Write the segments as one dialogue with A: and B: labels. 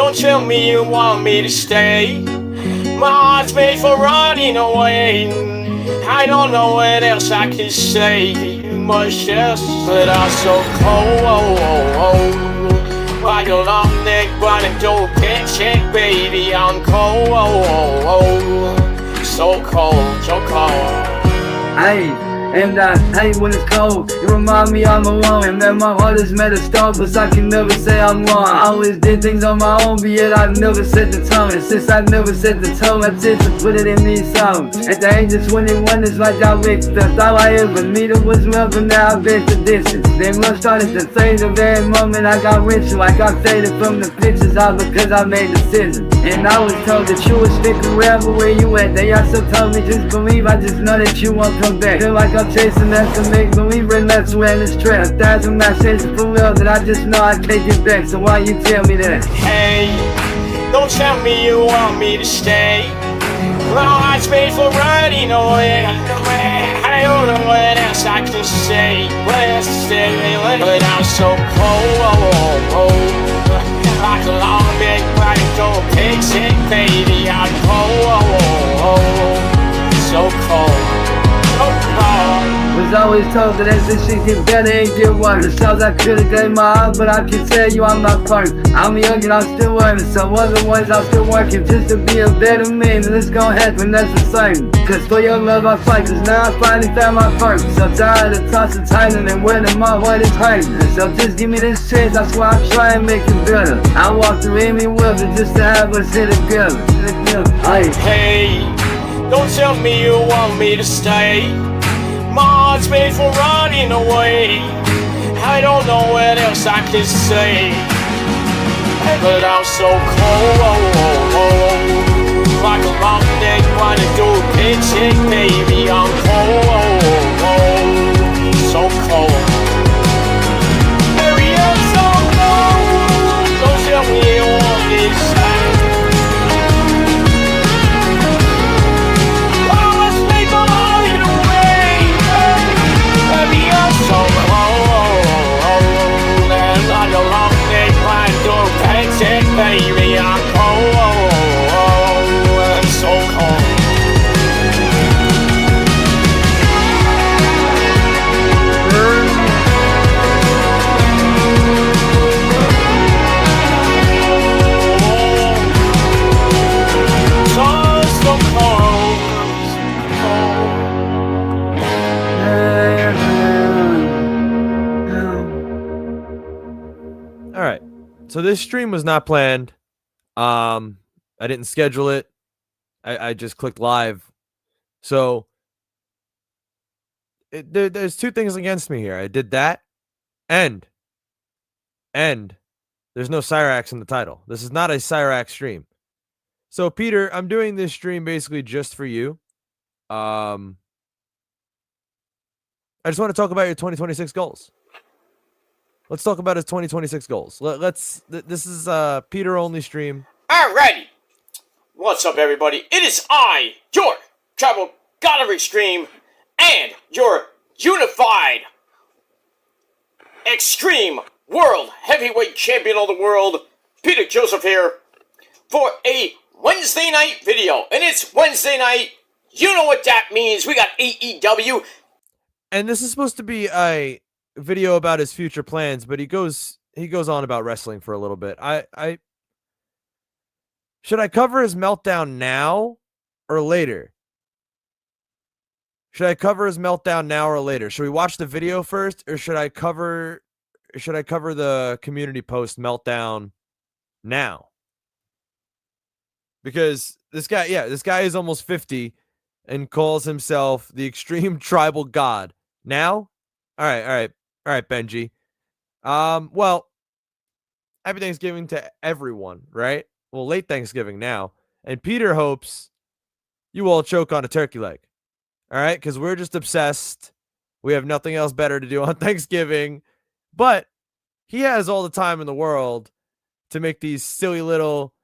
A: don't tell me you want me to stay. My heart's made for running away. I don't know what else I can say, much else, but I'm so cold. Like a long neck running through a paycheck, baby, I'm cold. So cold, so cold.
B: And I hate when it's cold. You remind me I'm alone, and that my heart is made of stone. But I can never say I'm wrong. I always did things on my own, but yet I never set the tone. And since I never set the tone, I tend to put it in these songs. At the age of 21, it's like I reached the thought I ever needed was love, but now I've been the distance. Then love started to fade the very moment I got richer. I got faded from the pictures all because I made decisions. And I was told that you would stick wherever where you at. They also told me just believe, I just know that you won't come back. Feel like I'm chasing after make believe, and that's when it's trapped. That's when I chasing for real, that I just know I can't get back. So why you tell me that?
A: Hey, don't tell me you want me to stay. My heart's made for running away. I don't know what else I can say. What else to say, but I'm so cold. Like a long neck running through a paycheck, baby, I'm cold. So cold.
B: Was always told that as this shit get better, it get worse. The shows I could've gave my all, but I can tell you I'm not perfect. I'm young and I'm still learning, so otherwise I'm still working just to be a better man. And it's gon' happen, that's the same. Cause for your love I fight, cause now I finally found my purpose. So tired of tossing tighter and winning, my heart is hurting. So just give me this chance, I swear I'll try and make it better. I walked through any weather just to have us hit it together.
A: Hey, don't tell me you want me to stay. My heart's made for running away. I don't know what else I can say, but I'm so cold. Like a long neck running through a paycheck, baby, I'm cold. So cold. Baby, I'm so cold. Don't tell me you want me to stay. So cold, and like a long neck running through a paycheck, baby, I'm cold, and so cold. So cold.
C: All right. So this stream was not planned. I didn't schedule it. I just clicked live. So there's two things against me here. I did that, and there's no Cyrax in the title. This is not a Cyrax stream. So Peter, I'm doing this stream basically just for you. I just want to talk about your 2026 goals. Let's talk about his 2026 goals. This is a Peter only stream.
A: Alrighty. What's up, everybody? It is I, your Tribal Gallery Stream, and your unified Extreme World Heavyweight Champion of the World, Peter Joseph here, for a Wednesday night video. And it's Wednesday night. You know what that means. We got AEW.
C: And this is supposed to be a video about his future plans, but he goes on about wrestling for a little bit. I should I cover his meltdown now or later? Should I cover his meltdown now or later? Should we watch the video first, or should I cover the community post meltdown now? Because this guy is almost 50 and calls himself the Extreme Tribal God. Now? All right, Benji. Well, happy Thanksgiving to everyone, right? Well, late Thanksgiving now. And Peter hopes you all choke on a turkey leg. All right? Because we're just obsessed. We have nothing else better to do on Thanksgiving. But he has all the time in the world to make these silly little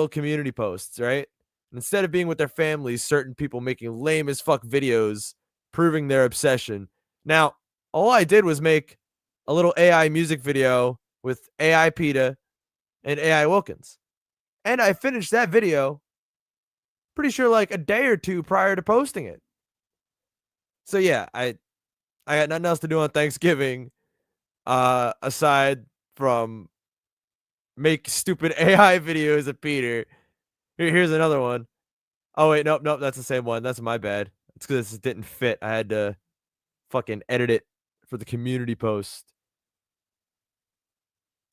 C: community posts, right? And instead of being with their families, certain people making lame as fuck videos proving their obsession. Now, all I did was make a little AI music video with AI PETA and AI Wilkins. And I finished that video pretty sure like a day or two prior to posting it. So yeah, I got nothing else to do on Thanksgiving aside from make stupid AI videos of Peter. Here's another one. Oh wait, nope, that's the same one. That's my bad. It's because this didn't fit. I had to fucking edit it for the community post.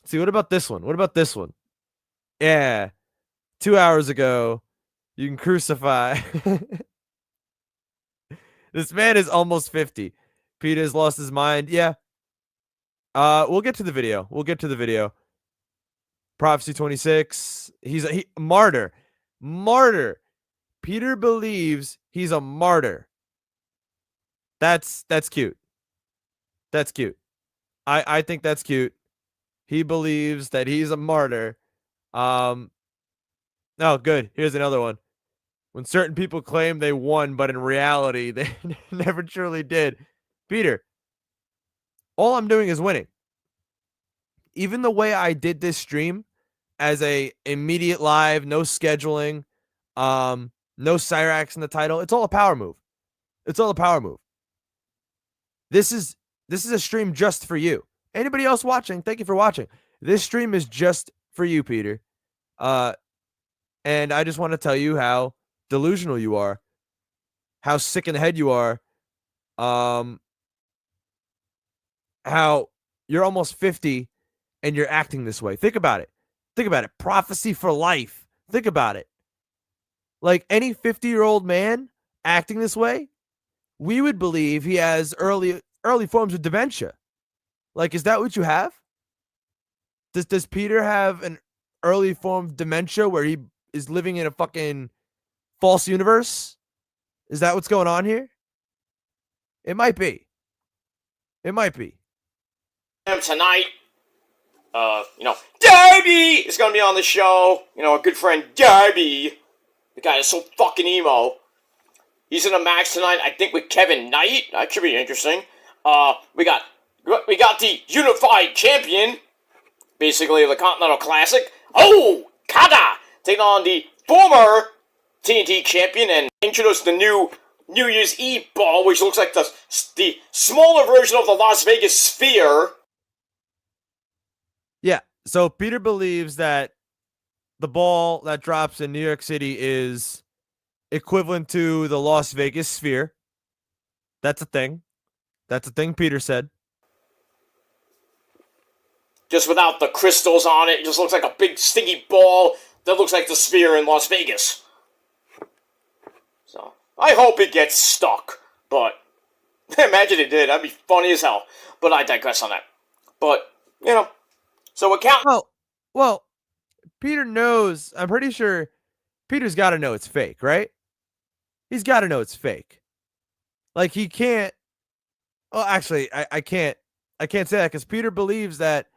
C: See, what about this one? What about this one? Yeah. 2 hours ago, you can crucify. This man is almost 50. Peter has lost his mind. Yeah. We'll get to the video. We'll get to the video. Prophecy 26. He's a martyr. Martyr. Peter believes he's a martyr. That's cute. That's cute. I think that's cute. He believes that he's a martyr. Oh, good. Here's another one. When certain people claim they won, but in reality, they never truly did. Peter, all I'm doing is winning. Even the way I did this stream as a immediate live, no scheduling, no Cyrax in the title, it's all a power move. It's all a power move. This is a stream just for you. Anybody else watching, thank you for watching. This stream is just for you, Peter. And I just want to tell you how delusional you are, how sick in the head you are, how you're almost 50 and you're acting this way. Think about it. Think about it. Prophecy for life. Think about it. Like any 50-year-old man acting this way, we would believe he has early forms of dementia. Like, is that what you have? Does Peter have an early form of dementia where he is living in a fucking false universe? Is that what's going on here? It might be. It might be.
A: Tonight, Darby is gonna be on the show. Our good friend Darby. The guy is so fucking emo. He's in a match tonight, I think, with Kevin Knight. That should be interesting. We got the unified champion, basically the Continental Classic. Oh, Kata taking on the former TNT champion and introduced the new New Year's Eve ball, which looks like the smaller version of the Las Vegas Sphere.
C: Yeah, so Peter believes that the ball that drops in New York City is equivalent to the Las Vegas Sphere. That's a thing. That's a thing Peter said.
A: Just without the crystals on it. It just looks like a big sticky ball that looks like the Sphere in Las Vegas. So, I hope it gets stuck. But, imagine it did. That'd be funny as hell. But I digress on that. But, so we're counting.
C: Well, Peter knows, I'm pretty sure Peter's got to know it's fake, right? He's got to know it's fake. Like, he can't. Well, actually, I can't say that because Peter believes that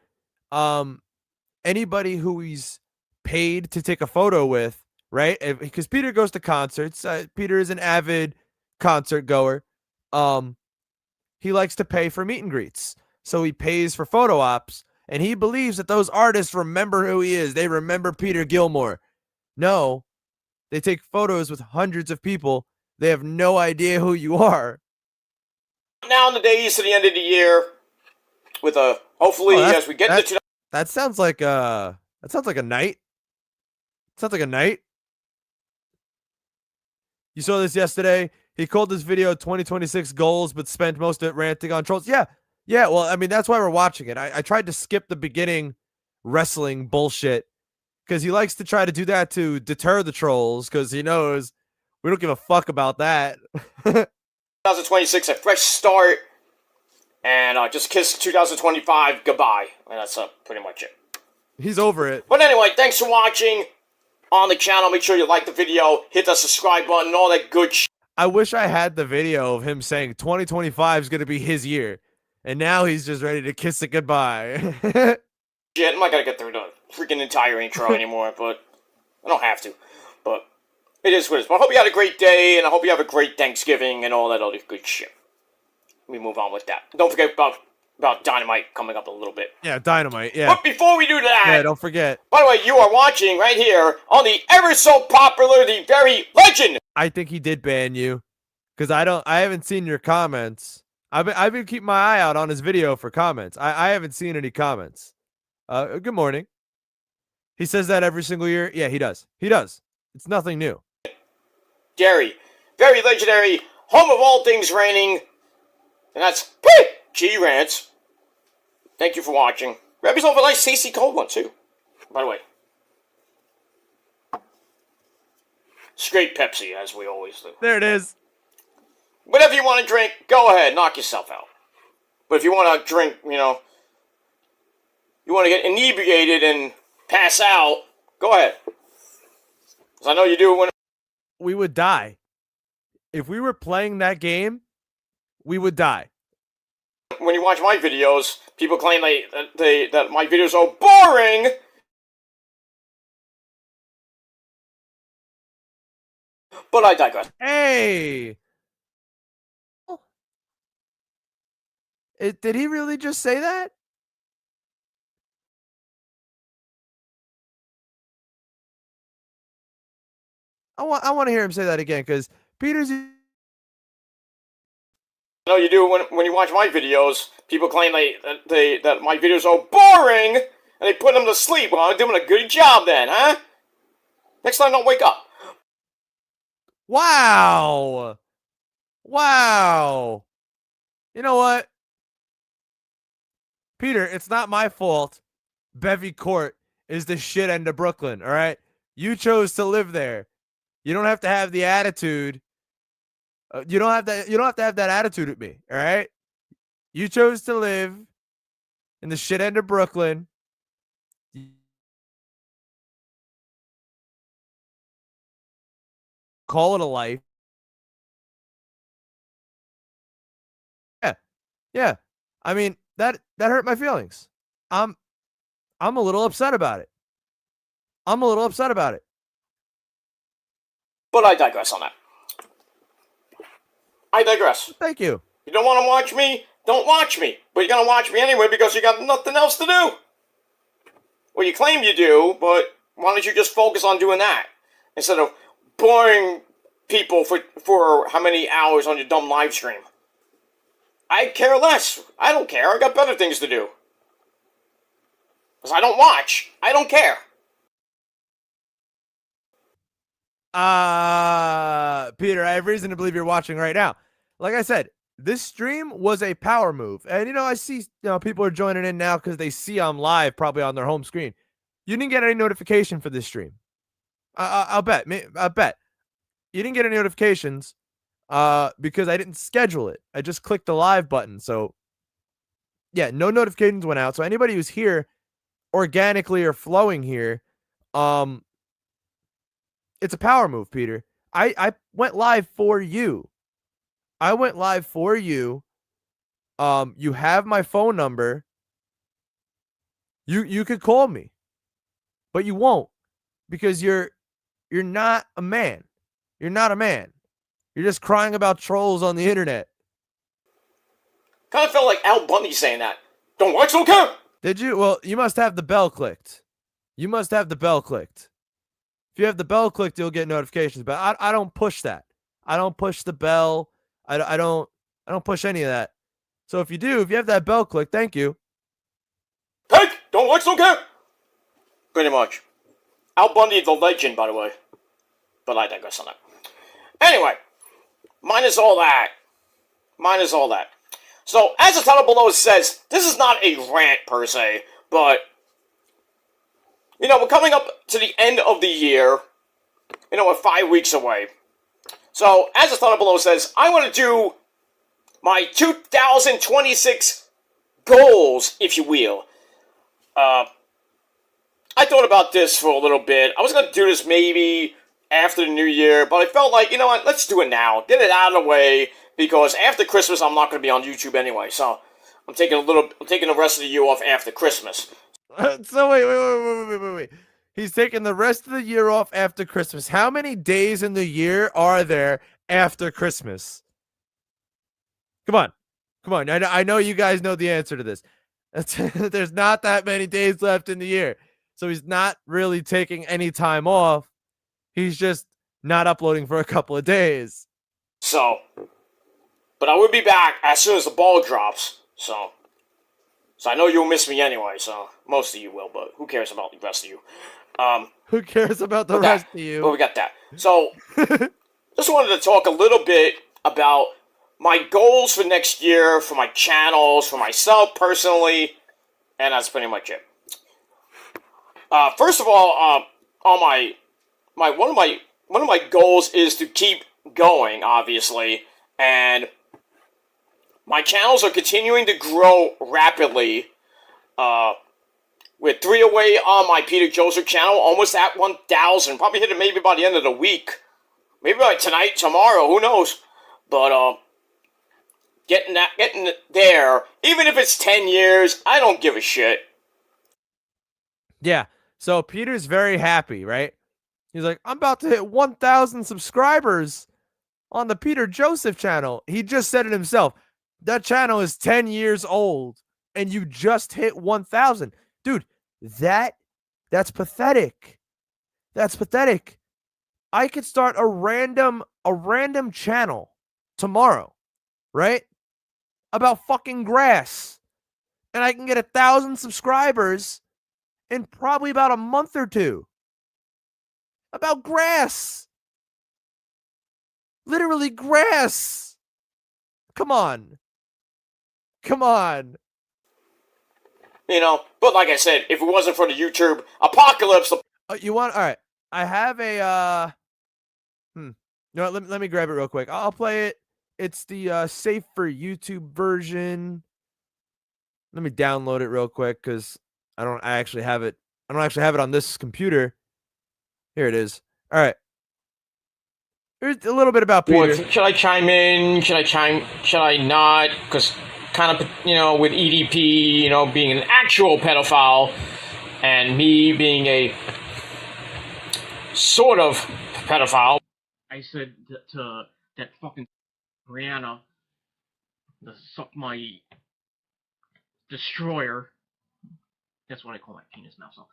C: anybody who he's paid to take a photo with, right? Because Peter goes to concerts. Peter is an avid concert goer. He likes to pay for meet and greets. So he pays for photo ops, and he believes that those artists remember who he is. They remember Peter Gilmore. No, they take photos with hundreds of people. They have no idea who you are.
A: Now in the days to the end of the year, with hopefully as we get into
C: that sounds like a night. Sounds like a night. You saw this yesterday. He called this video 2026 goals, but spent most of it ranting on trolls. Yeah. Well, I mean, that's why we're watching it. I tried to skip the beginning wrestling bullshit because he likes to try to do that to deter the trolls because he knows we don't give a fuck about that.
A: 2026, a fresh start, and just kiss 2025 goodbye. And that's pretty much it.
C: He's over it.
A: But anyway, thanks for watching on the channel. Make sure you like the video, hit the subscribe button, all that good shit.
C: I wish I had the video of him saying 2025 is going to be his year. And now he's just ready to kiss it goodbye.
A: Shit, I'm not going to get through the freaking entire intro anymore, but I don't have to. But it is what it is. But I hope you had a great day, and I hope you have a great Thanksgiving and all that other good shit. Let me move on with that. Don't forget about about Dynamite coming up a little bit.
C: Yeah, Dynamite. Yeah.
A: But before we do that,
C: Yeah, don't forget.
A: by the way, you are watching right here on the ever so popular, the very legend.
C: I think he did ban you, because I haven't seen your comments. I've been keeping my eye out on his video for comments. I haven't seen any comments. Good morning. He says that every single year. Yeah, he does. He does. It's nothing new.
A: Gary, very legendary, home of all things raining, and that's G Rants. Thank you for watching. Grab yourself a nice tasty cold one too. By the way, straight Pepsi as we always do.
C: There it is.
A: Whatever you want to drink, go ahead, knock yourself out. But if you want to drink, you want to get inebriated and pass out, go ahead. Because I know you do when
C: We would die. If we were playing that game, we would die.
A: when you watch my videos, people claim that my videos are boring. But I digress.
C: Hey! Did he really just say that? I want to hear him say that again, because Peter's.
A: I know you do when you watch my videos. People claim that my videos are boring, and they put them to sleep. Well, I'm doing a good job then, huh? Next time, don't wake up.
C: Wow! Wow! You know what? Peter, it's not my fault. Bevy Court is the shit end of Brooklyn, all right? You chose to live there. You don't have to have the attitude. You don't have to have that attitude with me, all right? You chose to live in the shit end of Brooklyn. Call it a life. Yeah. I mean, that hurt my feelings. I'm a little upset about it.
A: But I digress on that. I digress.
C: Thank you.
A: You don't want to watch me? Don't watch me. But you're going to watch me anyway because you got nothing else to do. Well, you claim you do, but why don't you just focus on doing that instead of boring people for how many hours on your dumb live stream? I care less. I don't care. I got better things to do. Because I don't watch. I don't care.
C: Peter, I have reason to believe you're watching right now. Like I said, this stream was a power move. And, I see, people are joining in now because they see I'm live probably on their home screen. You didn't get any notification for this stream. I'll bet. You didn't get any notifications because I didn't schedule it. I just clicked the live button. So, yeah, no notifications went out. So anybody who's here organically or flowing here, it's a power move, Peter. I went live for you. You have my phone number. You could call me, but you won't because you're not a man. You're not a man. You're just crying about trolls on the internet.
A: Kind of felt like Al Bundy saying that. Don't watch, don't care.
C: Did you? Well, you must have the bell clicked. If you have the bell clicked, you'll get notifications. But I don't push that. I don't push the bell. I don't push any of that. So if you have that bell clicked, thank you.
A: Hey, don't watch, don't care. Pretty much. Al Bundy, the legend, by the way. But I digress on that. Anyway, minus all that. So, as the title below says, this is not a rant per se, but, we're coming up to the end of the year. We're 5 weeks away. So, as the title below says, I want to do my 2026 goals, if you will. I thought about this for a little bit. I was going to do this maybe after the new year, but I felt like, what, let's do it now. Get it out of the way, because after Christmas, I'm not going to be on YouTube anyway, so I'm taking the rest of the year off after Christmas.
C: So wait. He's taking the rest of the year off after Christmas. How many days in the year are there after Christmas? Come Come on, I know you guys know the answer to this. There's not that many days left in the year. So he's not really taking any time off. He's just not uploading for a couple of days.
A: So, but I will be back as soon as the ball drops. So I know you'll miss me anyway. So most of you will, but who cares about the rest of you?
C: Who cares about the rest of you?
A: Well, we got that. So, just wanted to talk a little bit about my goals for next year, for my channels, for myself personally, and that's pretty much it. First of all, on one of my goals is to keep going, obviously, and my channels are continuing to grow rapidly. With 3 away on my Peter Joseph channel, almost at 1,000. Probably hit it maybe by the end of the week. Maybe by tonight, tomorrow, who knows? But, getting there, even if it's 10 years, I don't give a shit.
C: Yeah, so Peter's very happy, right? He's like, I'm about to hit 1,000 subscribers on the Peter Joseph channel. He just said it himself. That channel is 10 years old, and you just hit 1,000. Dude, that's pathetic. That's pathetic. I could start a random channel tomorrow, right? About fucking grass. And I can get 1,000 subscribers in probably about a month or two. About grass. Literally grass. Come on. Come on.
A: You know, but like I said, if it wasn't for the YouTube apocalypse...
C: You want... All right. I have a... You know what? Let me grab it real quick. I'll play it. It's the safe for YouTube version. Let me download it real quick because I don't actually have it on this computer. Here it is. All right. Here's a little bit about Peter.
A: Should I chime in? Should I not? Because kind of, you know, with EDP, you know, being an actual pedophile and me being a sort of pedophile. I said to that fucking Rihanna to suck my destroyer. That's what I call my penis now, so.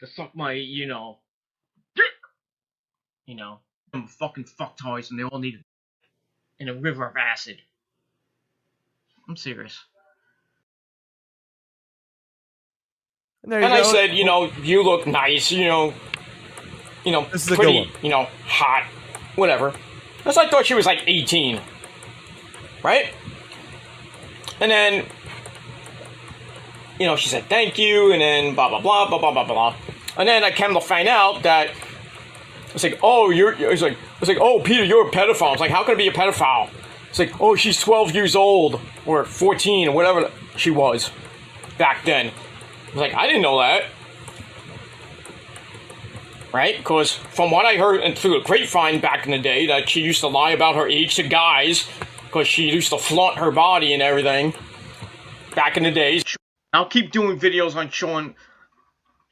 A: To suck my, you know, dick! You know, them fucking fucktoys and they all need in a river of acid. I'm serious.
C: And there
A: And
C: you
A: I
C: go.
A: said, you know, you look nice, you know,
C: This is a
A: pretty,
C: good one.
A: you know, hot, whatever. Because I thought she was like 18, right? And then, you know, she said thank you, and then blah blah blah blah blah blah blah. And then I came to find out that it's like, oh, it's like, oh, Peter, you're a pedophile. I was like, how can I be a pedophile? It's like, oh, she's 12 years old or 14 or whatever she was back then. I was like, I didn't know that. Right? Because from what I heard and through the grapevine back in the day, that she used to lie about her age to guys because she used to flaunt her body and everything back in the days. I'll keep doing videos on Sean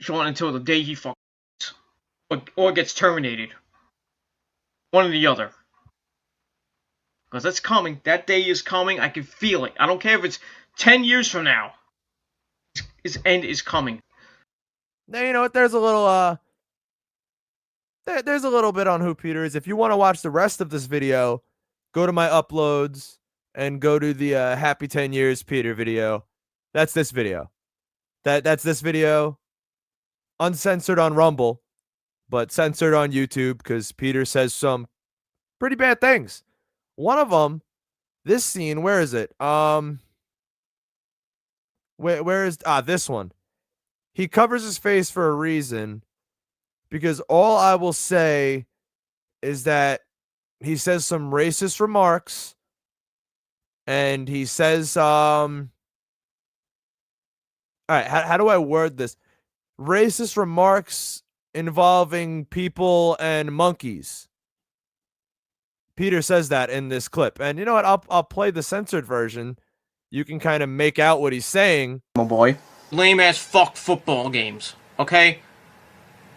A: until the day he fucks or gets terminated. One or the other. Because that's coming. That day is coming. I can feel it. I don't care if it's 10 years from now. His end is coming.
C: Now, you know what? There's a little there's a little bit on who Peter is. If you want to watch the rest of this video, go to my uploads and go to the Happy 10 Years Peter video. That's this video. That's this video. Uncensored on Rumble, but censored on YouTube because Peter says some pretty bad things. One of them, this scene, where is it? Where is this one? He covers his face for a reason, because all I will say is that he says some racist remarks, and he says all right, how do I word this? Racist remarks involving people and monkeys. Peter says that in this clip. And you know what? I'll play the censored version. You can kind of make out what he's saying.
A: My boy. Lame ass fuck football games. Okay?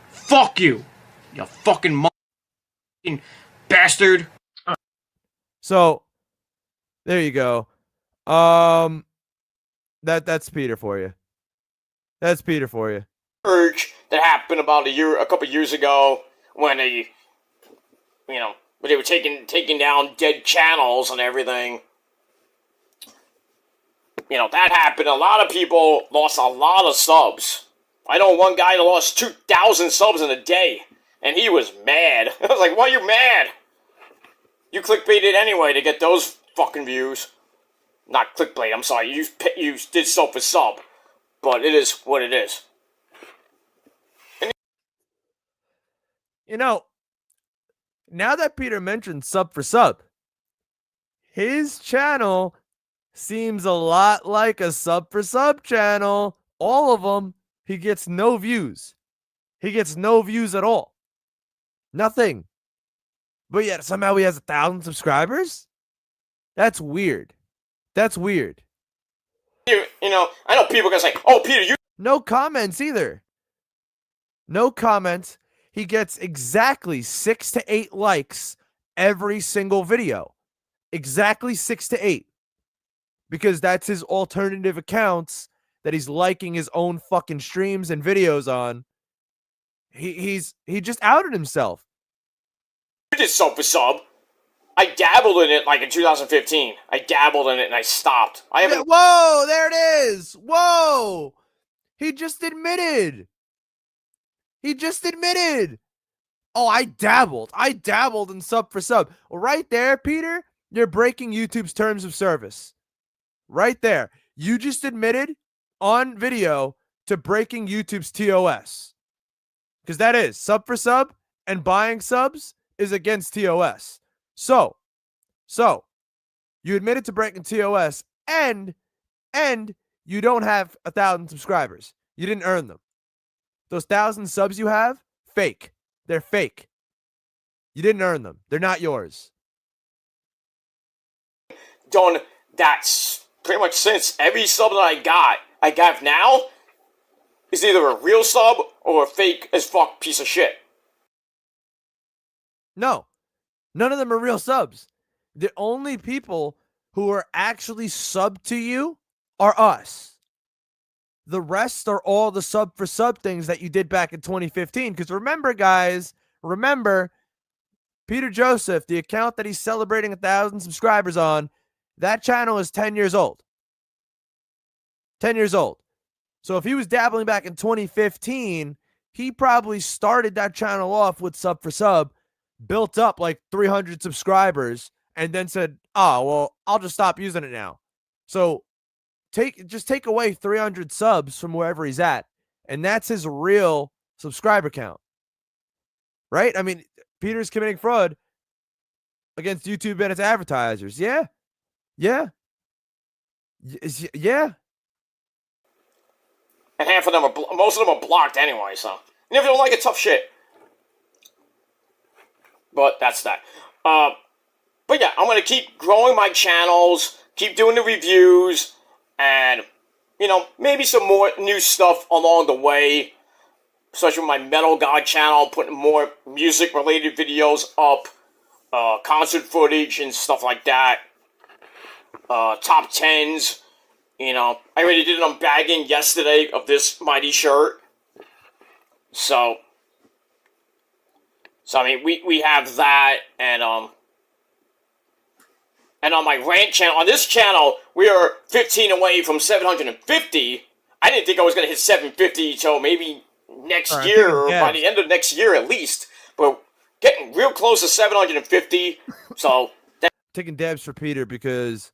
A: Fuck you. You fucking bastard.
C: So, there you go. That's Peter for you. That's Peter for you.
A: Urge that happened about a couple years ago when they, when they were taking down dead channels and everything. That happened. A lot of people lost a lot of subs. I know one guy that lost 2,000 subs in a day, and he was mad. I was like, why are you mad? You clickbaited anyway to get those fucking views. Not clickbait, I'm sorry. You did sub for sub. But it is what it is.
C: Now that Peter mentioned sub for sub, his channel seems a lot like a sub for sub channel. All of them, he gets no views. He gets no views at all. Nothing. But yet somehow he has 1,000 subscribers? That's weird. That's weird.
A: I know people are going to say, oh, Peter, you...
C: No comments either. No comments. He gets exactly 6 to 8 likes every single video. Exactly 6 to 8. Because that's his alternative accounts that he's liking his own fucking streams and videos on. He just outed himself.
A: You did sub for sub. I dabbled in it like in 2015. I dabbled in it and I stopped. I haven't...
C: Whoa, there it is. Whoa. He just admitted. Oh, I dabbled in sub for sub. Well, right there, Peter, you're breaking YouTube's terms of service. Right there. You just admitted on video to breaking YouTube's TOS. Because that is sub for sub, and buying subs is against TOS. So you admitted to breaking TOS, and you don't have 1,000 subscribers. You didn't earn them. Those 1,000 subs you have, fake. They're fake. You didn't earn them. They're not yours.
A: Done that pretty much since. Every sub that I got now is either a real sub or a fake as fuck piece of shit.
C: No. None of them are real subs. The only people who are actually subbed to you are us. The rest are all the sub for sub things that you did back in 2015. Because remember, guys, Peter Joseph, the account that he's celebrating 1,000 subscribers on, that channel is 10 years old. 10 years old. So if he was dabbling back in 2015, he probably started that channel off with sub for sub, built up like 300 subscribers, and then said, oh, well, I'll just stop using it now. So take away 300 subs from wherever he's at, and that's his real subscriber count. Right? I mean, Peter's committing fraud against YouTube and its advertisers. Yeah. Yeah. Yeah.
A: And half of them most of them are blocked anyway, so. And if you don't like it, tough shit. But that's that. But yeah, I'm going to keep growing my channels, keep doing the reviews, and, maybe some more new stuff along the way. Especially with my Metal God channel, putting more music-related videos up, concert footage and stuff like that. Top 10s. I already did an unbagging yesterday of this mighty shirt. So I mean, we have that, and on my rant channel, on this channel, we are 15 away from 750. I didn't think I was going to hit 750 until maybe next year, or by the end of next year at least. But getting real close to 750, so...
C: Taking dabs for Peter because,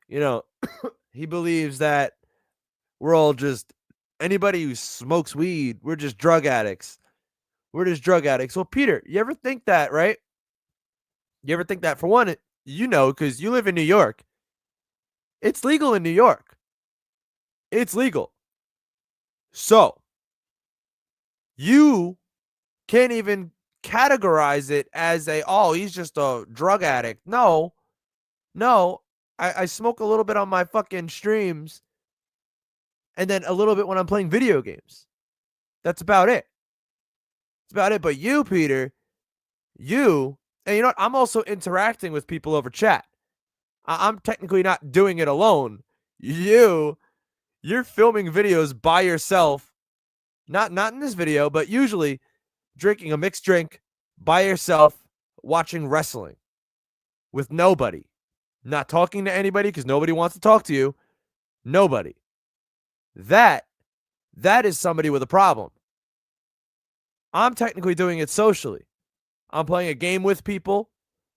C: he believes that we're all just, anybody who smokes weed, we're just drug addicts. We're just drug addicts. Well, Peter, you ever think that, right? You ever think that? For one, because you live in New York. It's legal in New York. It's legal. So, you can't even categorize it as he's just a drug addict. No. I smoke a little bit on my fucking streams, and then a little bit when I'm playing video games. That's about it. That's about it. But you, Peter, and you know what? I'm also interacting with people over chat. I'm technically not doing it alone. You're filming videos by yourself. Not in this video, but usually drinking a mixed drink by yourself, watching wrestling with nobody. Not talking to anybody because nobody wants to talk to you. Nobody. That is somebody with a problem. I'm technically doing it socially. I'm playing a game with people,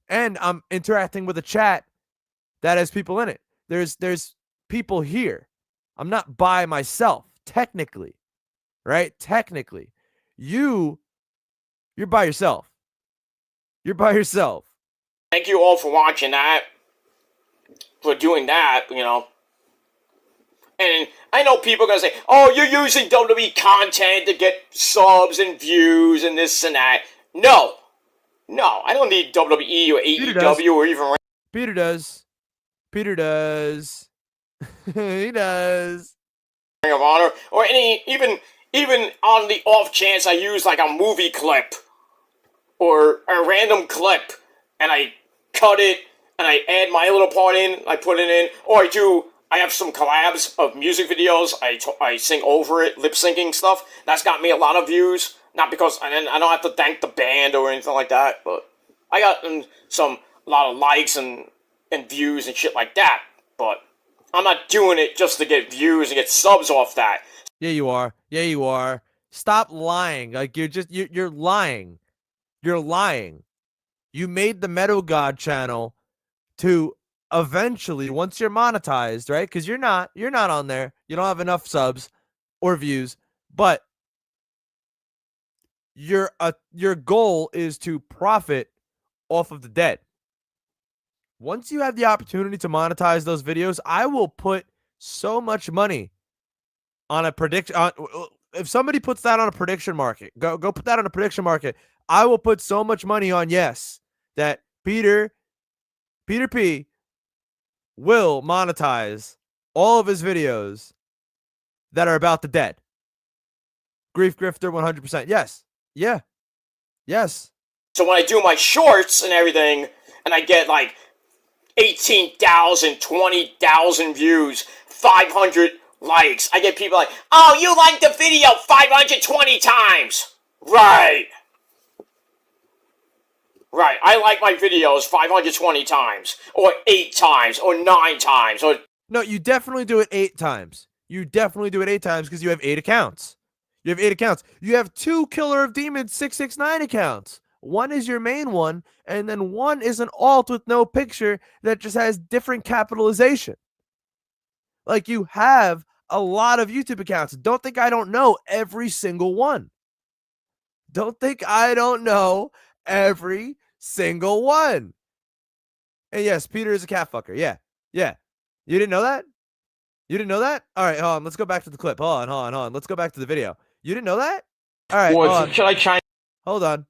C: and I'm interacting with a chat that has people in it. There's people here. I'm not by myself, technically. Right? Technically. You're by yourself. You're by yourself.
A: Thank you all for watching that. For doing that, you know. And I know people are going to say, oh, you're using WWE content to get subs and views and this and that. No. No, I don't need WWE or AEW or even
C: Peter does. Peter does. He does.
A: Ring of Honor or any even on the off chance I use like a movie clip or a random clip and I cut it and I add my little part in, I put it in, or I have some collabs of music videos, I sing over it, lip syncing stuff. That's got me a lot of views. Not because I don't have to thank the band or anything like that, but I got a lot of likes and views and shit like that. But I'm not doing it just to get views and get subs off that.
C: Yeah, you are. Yeah, you are. Stop lying. Like you're lying. You're lying. You made the Metal God channel to eventually, once you're monetized, right? Because you're not on there. You don't have enough subs or views, but your goal is to profit off of the dead. Once you have the opportunity to monetize those videos, I will put so much money on a prediction. If somebody puts that on a prediction market, go put that on a prediction market. I will put so much money on that Peter P will monetize all of his videos that are about the dead. Grief Grifter 100%. Yes. Yeah. Yes.
A: So when I do my shorts and everything, and I get like 18,000, 20,000 views, 500 likes, I get people like, oh, you liked the video 520 times. Right. Right, I like my videos 520 times, or 8 times, or 9 times, or...
C: No, you definitely do it 8 times. You definitely do it 8 times because you have 8 accounts. You have 8 accounts. You have 2 Killer of Demons 669 accounts. One is your main one, and then one is an alt with no picture that just has different capitalization. Like, you have a lot of YouTube accounts. Don't think I don't know every single one. Don't think I don't know every single one. And yes, Peter is a cat fucker. Yeah. Yeah. You didn't know that? You didn't know that? All right, hold on. Let's go back to the clip. Hold on. Let's go back to the video. You didn't know that? All right, hold on.
A: Should I try?
C: Hold on.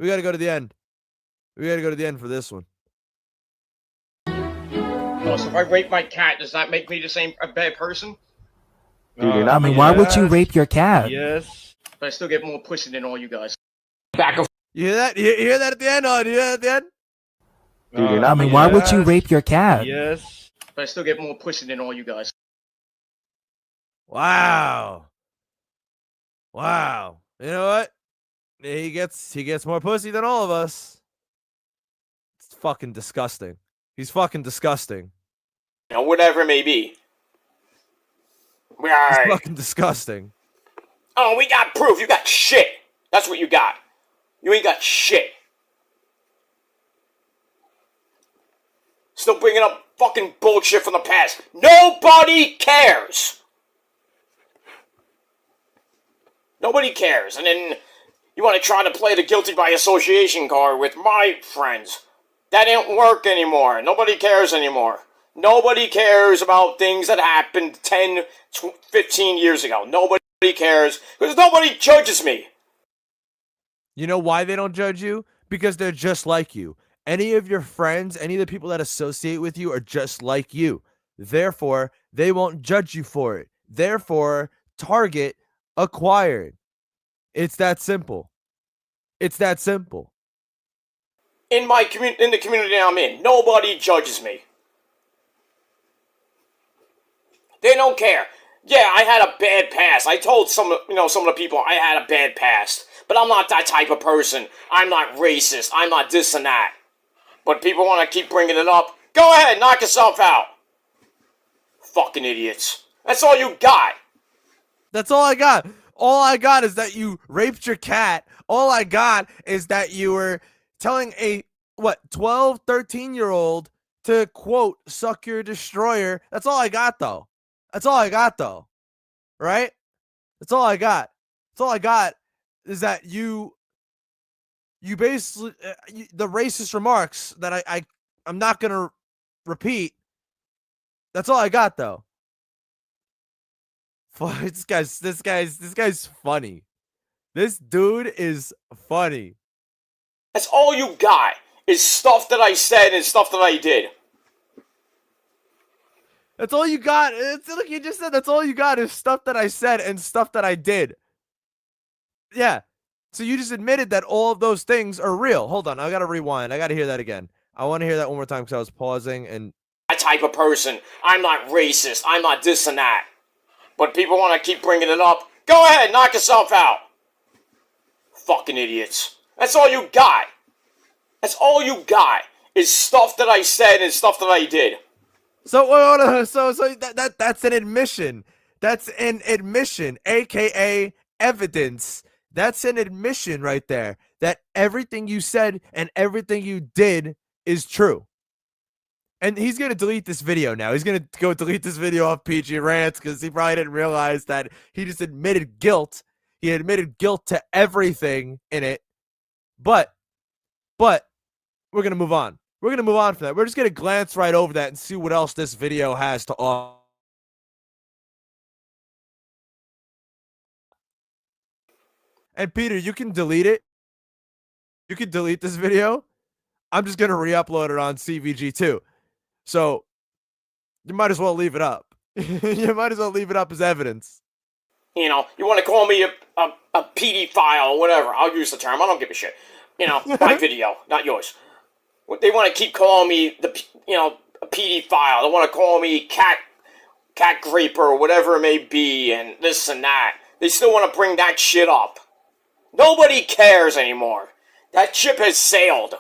C: We got to go to the end. We got to go to the end for this one.
A: Oh, so if I rape my cat, does that make me a bad person?
D: I mean, why would you rape your cat?
E: Yes.
A: But I still get more pussy than all you guys. Back of.
C: You hear that? You hear that at the end? You hear that at the end?
D: I mean, why would you rape your cat?
E: Yes.
A: But I still get more pussy than all you guys.
C: Wow. Wow. You know what? He gets more pussy than all of us. It's fucking disgusting. He's fucking disgusting.
A: You know, whatever it may be.
C: It's
A: Right.
C: fucking disgusting.
A: Oh, we got proof. You got shit. That's what you got. You ain't got shit. Still bringing up fucking bullshit from the past. Nobody cares. Nobody cares. And then you want to try to play the guilty by association card with my friends. That ain't work anymore. Nobody cares anymore. Nobody cares about things that happened 10, 15 years ago. Nobody cares because nobody judges me.
C: You know why they don't judge you? Because they're just like you. Any of your friends, any of the people that associate with you are just like you. Therefore, they won't judge you for it. Therefore, target acquired. It's that simple. It's that simple.
A: in the community I'm in. Nobody judges me. They don't care. Yeah, I had a bad past. I told some of the people I had a bad past. But I'm not that type of person. I'm not racist. I'm not this and that. But people want to keep bringing it up. Go ahead, knock yourself out. Fucking idiots. That's all you got.
C: That's all I got. All I got is that you raped your cat. All I got is that you were telling a, 12, 13-year-old to, quote, suck your destroyer. That's all I got, though. That's all I got, though. Right? That's all I got. That's all I got is that you basically, the racist remarks that I'm not going to repeat. That's all I got, though. This guy's funny. This dude is funny.
A: That's all you got is stuff that I said and stuff that I did.
C: That's all you got. It's like you just said. That's all you got is stuff that I said and stuff that I did. Yeah. So you just admitted that all of those things are real. Hold on. I got to rewind. I got to hear that again. I want to hear that one more time because I was pausing and.
A: That type of person. I'm not racist. I'm not this and that. But people want to keep bringing it up. Go ahead, knock yourself out. Fucking idiots. That's all you got. That's all you got is stuff that I said and stuff that I did.
C: So that's an admission. That's an admission, aka evidence. That's an admission right there that everything you said and everything you did is true. And he's going to delete this video now. He's going to go delete this video off PG Rants because he probably didn't realize that he just admitted guilt. He admitted guilt to everything in it. But we're going to move on. We're going to move on from that. We're just going to glance right over that and see what else this video has to offer. And Peter, you can delete it. You can delete this video. I'm just going to re-upload it on CVG too. So you might as well leave it up. You might as well leave it up as evidence.
A: You know, you want to call me a PD file or whatever. I'll use the term. I don't give a shit. You know, my video, not yours. They want to keep calling me a PD file. They want to call me cat graper or whatever it may be and this and that. They still want to bring that shit up. Nobody cares anymore. That ship has sailed.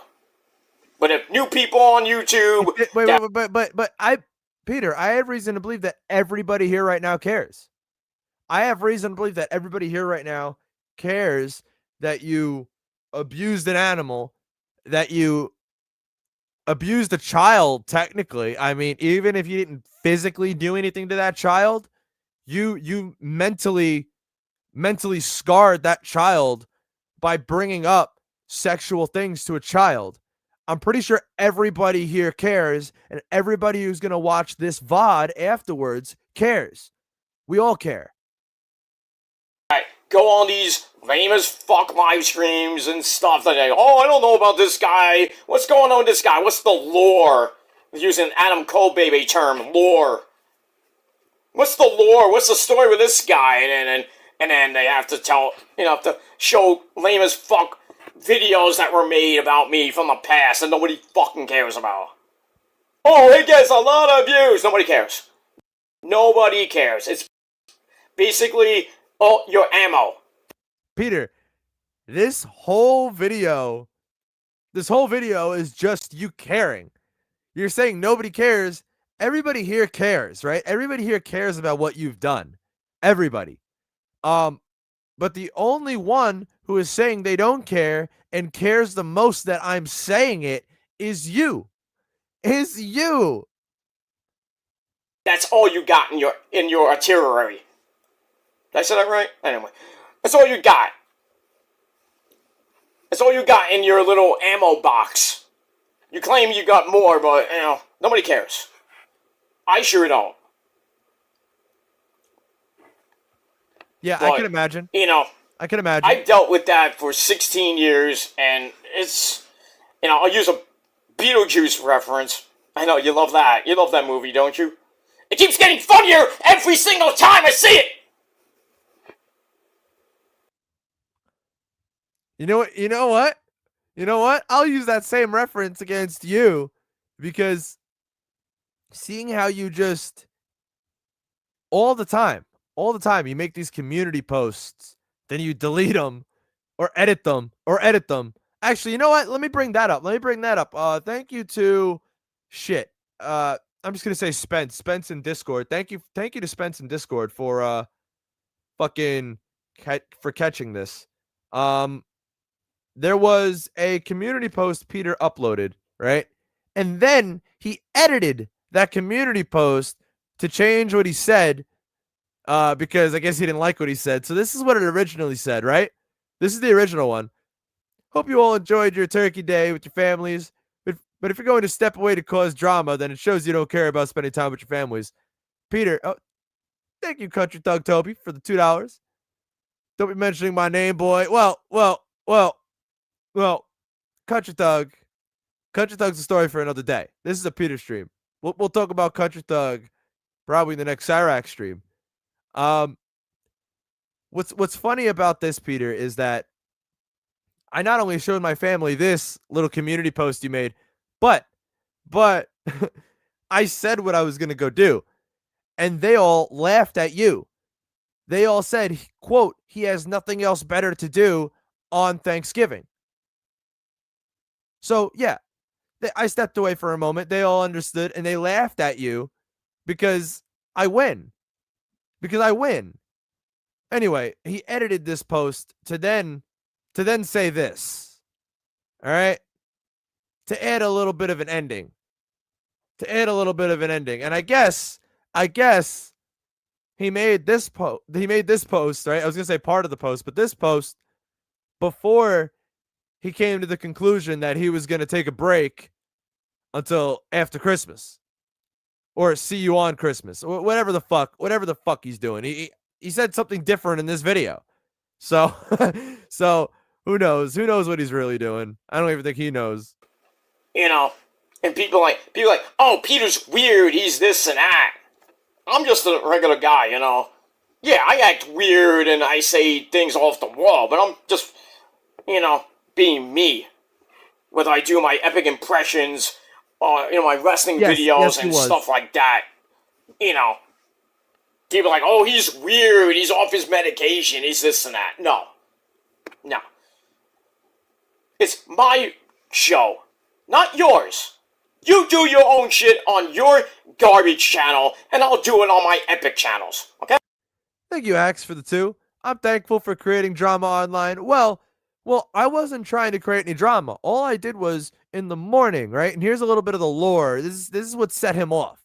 A: But if new people on YouTube...
C: Peter, I have reason to believe that everybody here right now cares. I have reason to believe that everybody here right now cares that you abused an animal, that you abused a child, technically. I mean, even if you didn't physically do anything to that child, you mentally scarred that child by bringing up sexual things to a child. I'm pretty sure everybody here cares, and everybody who's going to watch this VOD afterwards cares. We all care.
A: Go on these lame as fuck live streams and stuff that I don't know about this guy. What's going on with this guy? What's the lore? Using Adam Cole baby term, lore. What's the lore? What's the story with this guy? And then they have to have to show lame as fuck videos that were made about me from the past and nobody fucking cares about. Oh, it gets a lot of views. Nobody cares. Nobody cares. It's basically your ammo.
C: Peter, this whole video is just you caring. You're saying nobody cares. Everybody here cares, right? Everybody here cares about what you've done. Everybody. But the only one who is saying they don't care and cares the most that I'm saying it is you. Is you.
A: That's all you got in your artillery. Did I say that right? Anyway, that's all you got. That's all you got in your little ammo box. You claim you got more, but nobody cares. I sure don't.
C: Yeah,
A: but,
C: I can imagine. I can imagine.
A: I've dealt with that for 16 years, and it's, I'll use a Beetlejuice reference. I know, you love that. You love that movie, don't you? It keeps getting funnier every single time I see it! You know
C: You know what? I'll use that same reference against you because seeing how you just all the time, you make these community posts, then you delete them or edit them. Actually, you know what? Let me bring that up. Thank you to shit. I'm just gonna say Spence in Discord. Thank you to Spence in Discord for fucking for catching this. There was a community post Peter uploaded, right? And then he edited that community post to change what he said because I guess he didn't like what he said. So this is what it originally said, right? This is the original one. Hope you all enjoyed your turkey day with your families. But if you're going to step away to cause drama, then it shows you don't care about spending time with your families. Peter, thank you, Country Thug Toby, for the $2. Don't be mentioning my name, boy. Well, Country Thug. Country Thug's a story for another day. This is a Peter stream. We'll talk about Country Thug probably in the next Cyrax stream. What's funny about this, Peter, is that I not only showed my family this little community post you made, but I said what I was going to go do. And they all laughed at you. They all said, quote, he has nothing else better to do on Thanksgiving. So, yeah, I stepped away for a moment. They all understood and they laughed at you because I win. Anyway, he edited this post to then say this. All right? To add a little bit of an ending. And I guess he made this post, right? I was going to say part of the post, but this post before he came to the conclusion that he was going to take a break until after Christmas or see you on Christmas or whatever the fuck he's doing. He said something different in this video. So, who knows what he's really doing? I don't even think he knows.
A: You know, and people like, oh, Peter's weird, he's this and that. I'm just a regular guy, you know. Yeah, I act weird and I say things off the wall, but I'm just, you know, being me. Whether I do my epic impressions, or, you know, my wrestling videos and stuff like that. You know, people are like, oh, he's weird, he's off his medication, he's this and that. No. It's my show, not yours. You do your own shit on your garbage channel, and I'll do it on my epic channels, okay?
C: Thank you, Axe, for the 2. I'm thankful for creating drama online. Well, I wasn't trying to create any drama. All I did was in the morning, right? And here's a little bit of the lore. This is what set him off.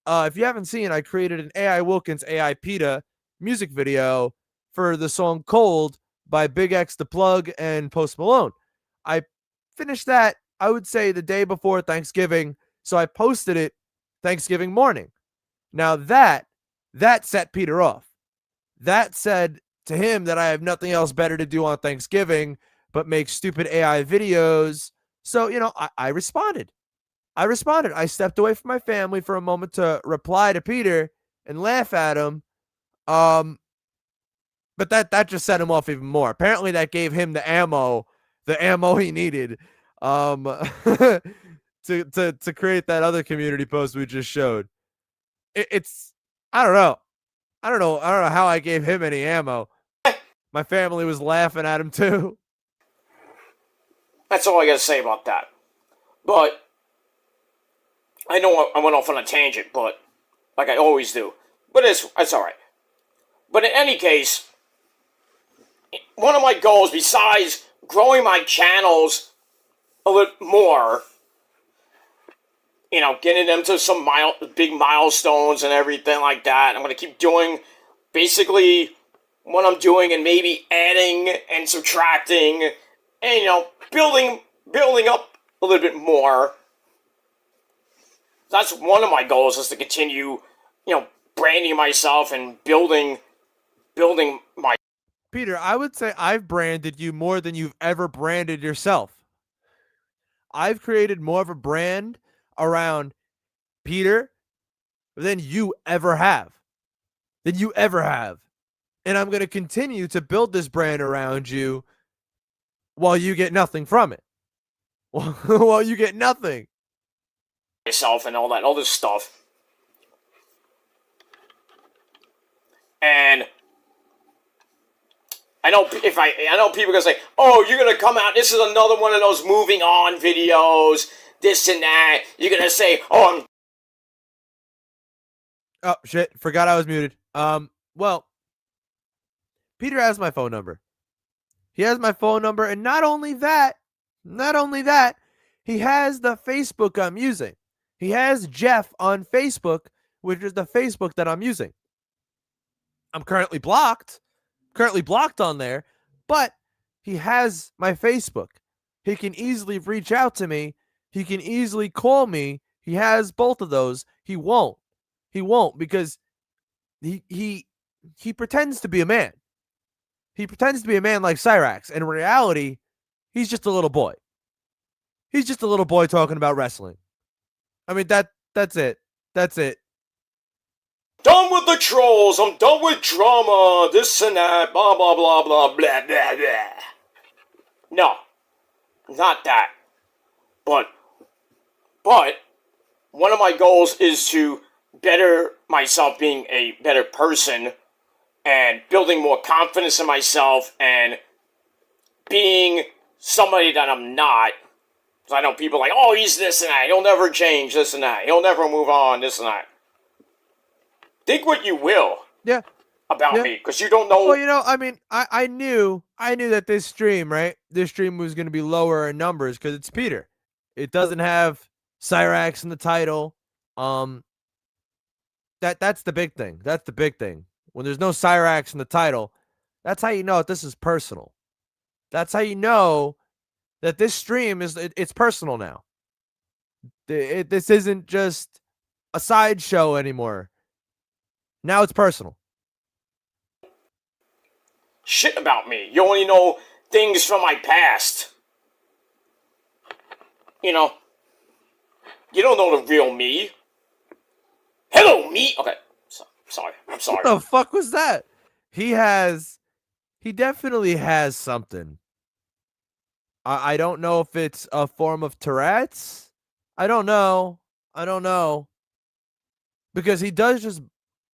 C: If you haven't seen, I created an AI Wilkins, AI PETA music video for the song Cold by Big X the Plug and Post Malone. I finished that, I would say, the day before Thanksgiving, so I posted it Thanksgiving morning. Now that set Peter off. That said to him that I have nothing else better to do on Thanksgiving but make stupid AI videos. So, you know, I responded. I stepped away from my family for a moment to reply to Peter and laugh at him. But that just set him off even more. Apparently that gave him the ammo he needed to create that other community post we just showed. It's I don't know how I gave him any ammo. My family was laughing at him too.
A: That's all I gotta say about that. But I know I went off on a tangent, but like I always do. But it's alright. But in any case, one of my goals, besides growing my channels a little more, you know, getting them to some big milestones and everything like that, I'm going to keep doing basically what I'm doing and maybe adding and subtracting and, you know, building up a little bit more. That's one of my goals, is to continue, you know, branding myself and building my...
C: Peter, I would say I've branded you more than you've ever branded yourself. I've created more of a brand around Peter than you ever have. And I'm going to continue to build this brand around you while you get nothing from it. Well, you get nothing.
A: Myself and all that other stuff. And I know people are gonna say, "Oh, you're gonna come out. This is another one of those moving on videos. This and that." You're gonna say, "Oh,
C: Oh shit! Forgot I was muted. Well, Peter has my phone number. He has my phone number, and not only that, he has the Facebook I'm using. He has Jeff on Facebook, which is the Facebook that I'm using. I'm currently blocked on there, but he has my Facebook. He can easily reach out to me. He can easily call me. He has both of those. He won't because he pretends to be a man. He pretends to be a man like Cyrax. In reality, he's just a little boy. He's just a little boy talking about wrestling. I mean, that's it. That's it.
A: done with the trolls. I'm done with drama. This and that. Blah blah blah blah blah blah blah." No, not that. But one of my goals is to better myself, being a better person, and building more confidence in myself, and being somebody that I'm not. Because I know people are like, "Oh, he's this and that. He'll never change, this and that. He'll never move on, this and that." Think what you will about me, because you don't know.
C: Well, I mean, I knew that this stream was going to be lower in numbers because it's Peter. It doesn't have Cyrax in the title. That's the big thing. That's the big thing. When there's no Cyrax in the title, that's how you know that this is personal. That's how you know that this stream it's personal now. This isn't just a sideshow anymore. Now it's personal.
A: Shit about me. You only know things from my past. You know. You don't know the real me. Hello, me. Okay. Sorry. I'm sorry.
C: What the fuck was that? He definitely has something. I don't know if it's a form of Tourette's. I don't know. Because he does just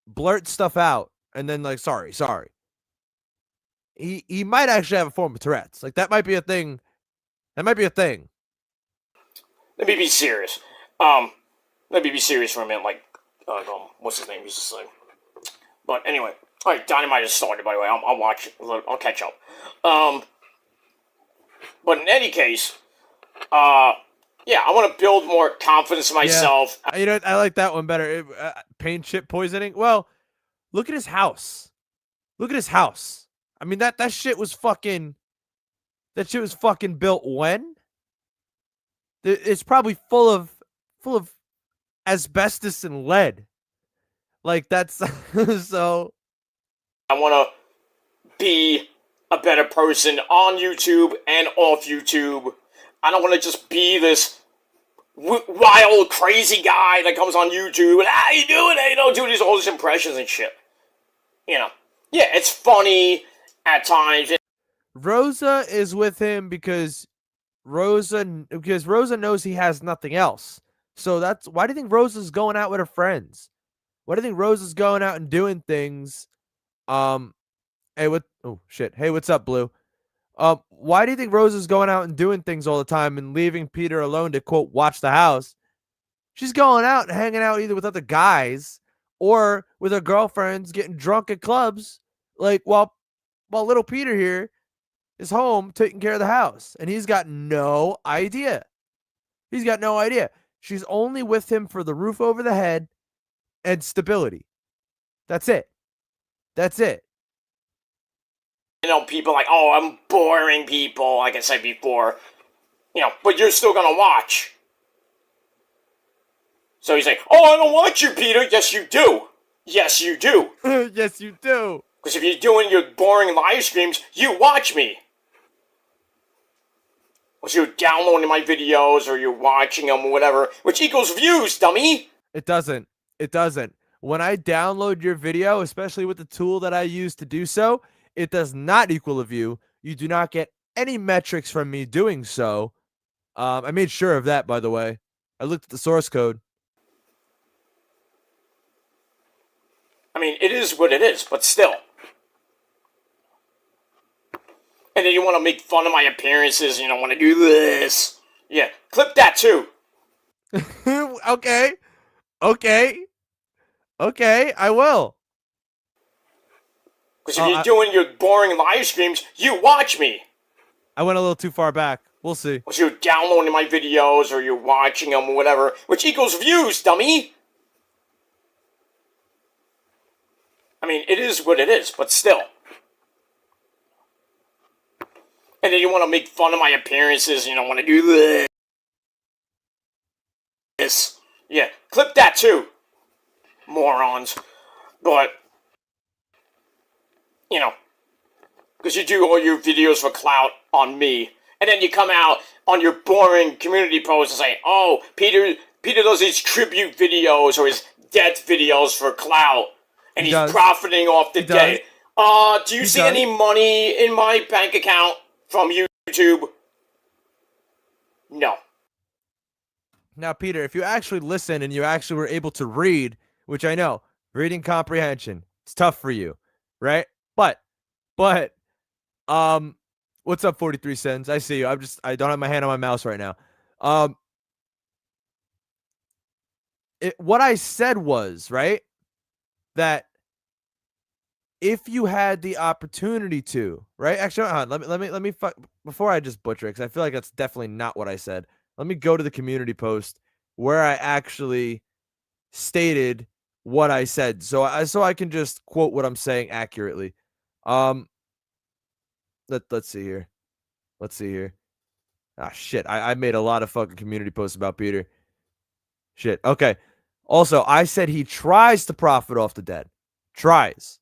C: blurt stuff out and then like, sorry. He might actually have a form of Tourette's. Like that might be a thing. Let me
A: be serious. Let me be serious for a minute. Like, what's his name? He's just like. But anyway, all right. Dynamite has started. By the way, I'll watch it. I'll catch up. But in any case, yeah, I want to build more confidence in myself.
C: Yeah. I like that one better. Pain chip poisoning. Well, look at his house. I mean, that shit was fucking. That shit was fucking built when? It's probably full of asbestos and lead. Like that's so.
A: I want to be a better person on YouTube and off YouTube. I don't want to just be this wild, crazy guy that comes on YouTube and how you doing? Do all these impressions and shit. Yeah, it's funny at times.
C: Rosa is with him because Rosa knows he has nothing else. So that's why do you think Rosa's going out with her friends? Why do you think Rosa's going out and doing things? Hey, what's up, Blue? Why do you think Rosa's going out and doing things all the time and leaving Peter alone to quote watch the house? She's going out and hanging out either with other guys or with her girlfriends getting drunk at clubs, like while little Peter here is home taking care of the house, and he's got no idea. She's only with him for the roof over the head and stability. That's it.
A: People like, "Oh, I'm boring people," like I said before. But you're still gonna watch. So he's like, "Oh, I don't want you, Peter." Yes, you do. Yes, you do.
C: Yes, you do.
A: Because if you're doing your boring live streams, you watch me. Or you're downloading my videos, or you're watching them, or whatever, which equals views, dummy.
C: It doesn't. When I download your video, especially with the tool that I use to do so, it does not equal a view. You do not get any metrics from me doing so. I made sure of that, by the way. I looked at the source code.
A: I mean, it is what it is, but still. And then you want to make fun of my appearances, you don't want to do this. Yeah, clip that too.
C: Okay. Okay, I will.
A: Because if you're doing your boring live streams, you watch me.
C: I went a little too far back. We'll see.
A: Because you're downloading my videos or you're watching them or whatever, which equals views, dummy. I mean, it is what it is, but still. And then you want to make fun of my appearances, you don't want to do this. Yeah, clip that too. Morons. But, you know, because you do all your videos for clout on me, and then you come out on your boring community posts and say, oh, Peter does his tribute videos or his death videos for clout, and he's profiting off the dead. Do you see any money in my bank account from YouTube? No.
C: Now, Peter, if you actually listen and you actually were able to read, which I know, reading comprehension, it's tough for you, right? But, what's up, 43 cents? I see you. I don't have my hand on my mouse right now. What I said was, right, that if you had the opportunity to, right? Actually, hold on, let me before I just butcher it, because I feel like that's definitely not what I said. Let me go to the community post where I actually stated what I said, so I can just quote what I'm saying accurately. Let's see here. Let's see here. Ah, shit. I made a lot of fucking community posts about Peter. Shit. Okay. Also, I said he tries to profit off the dead. Tries.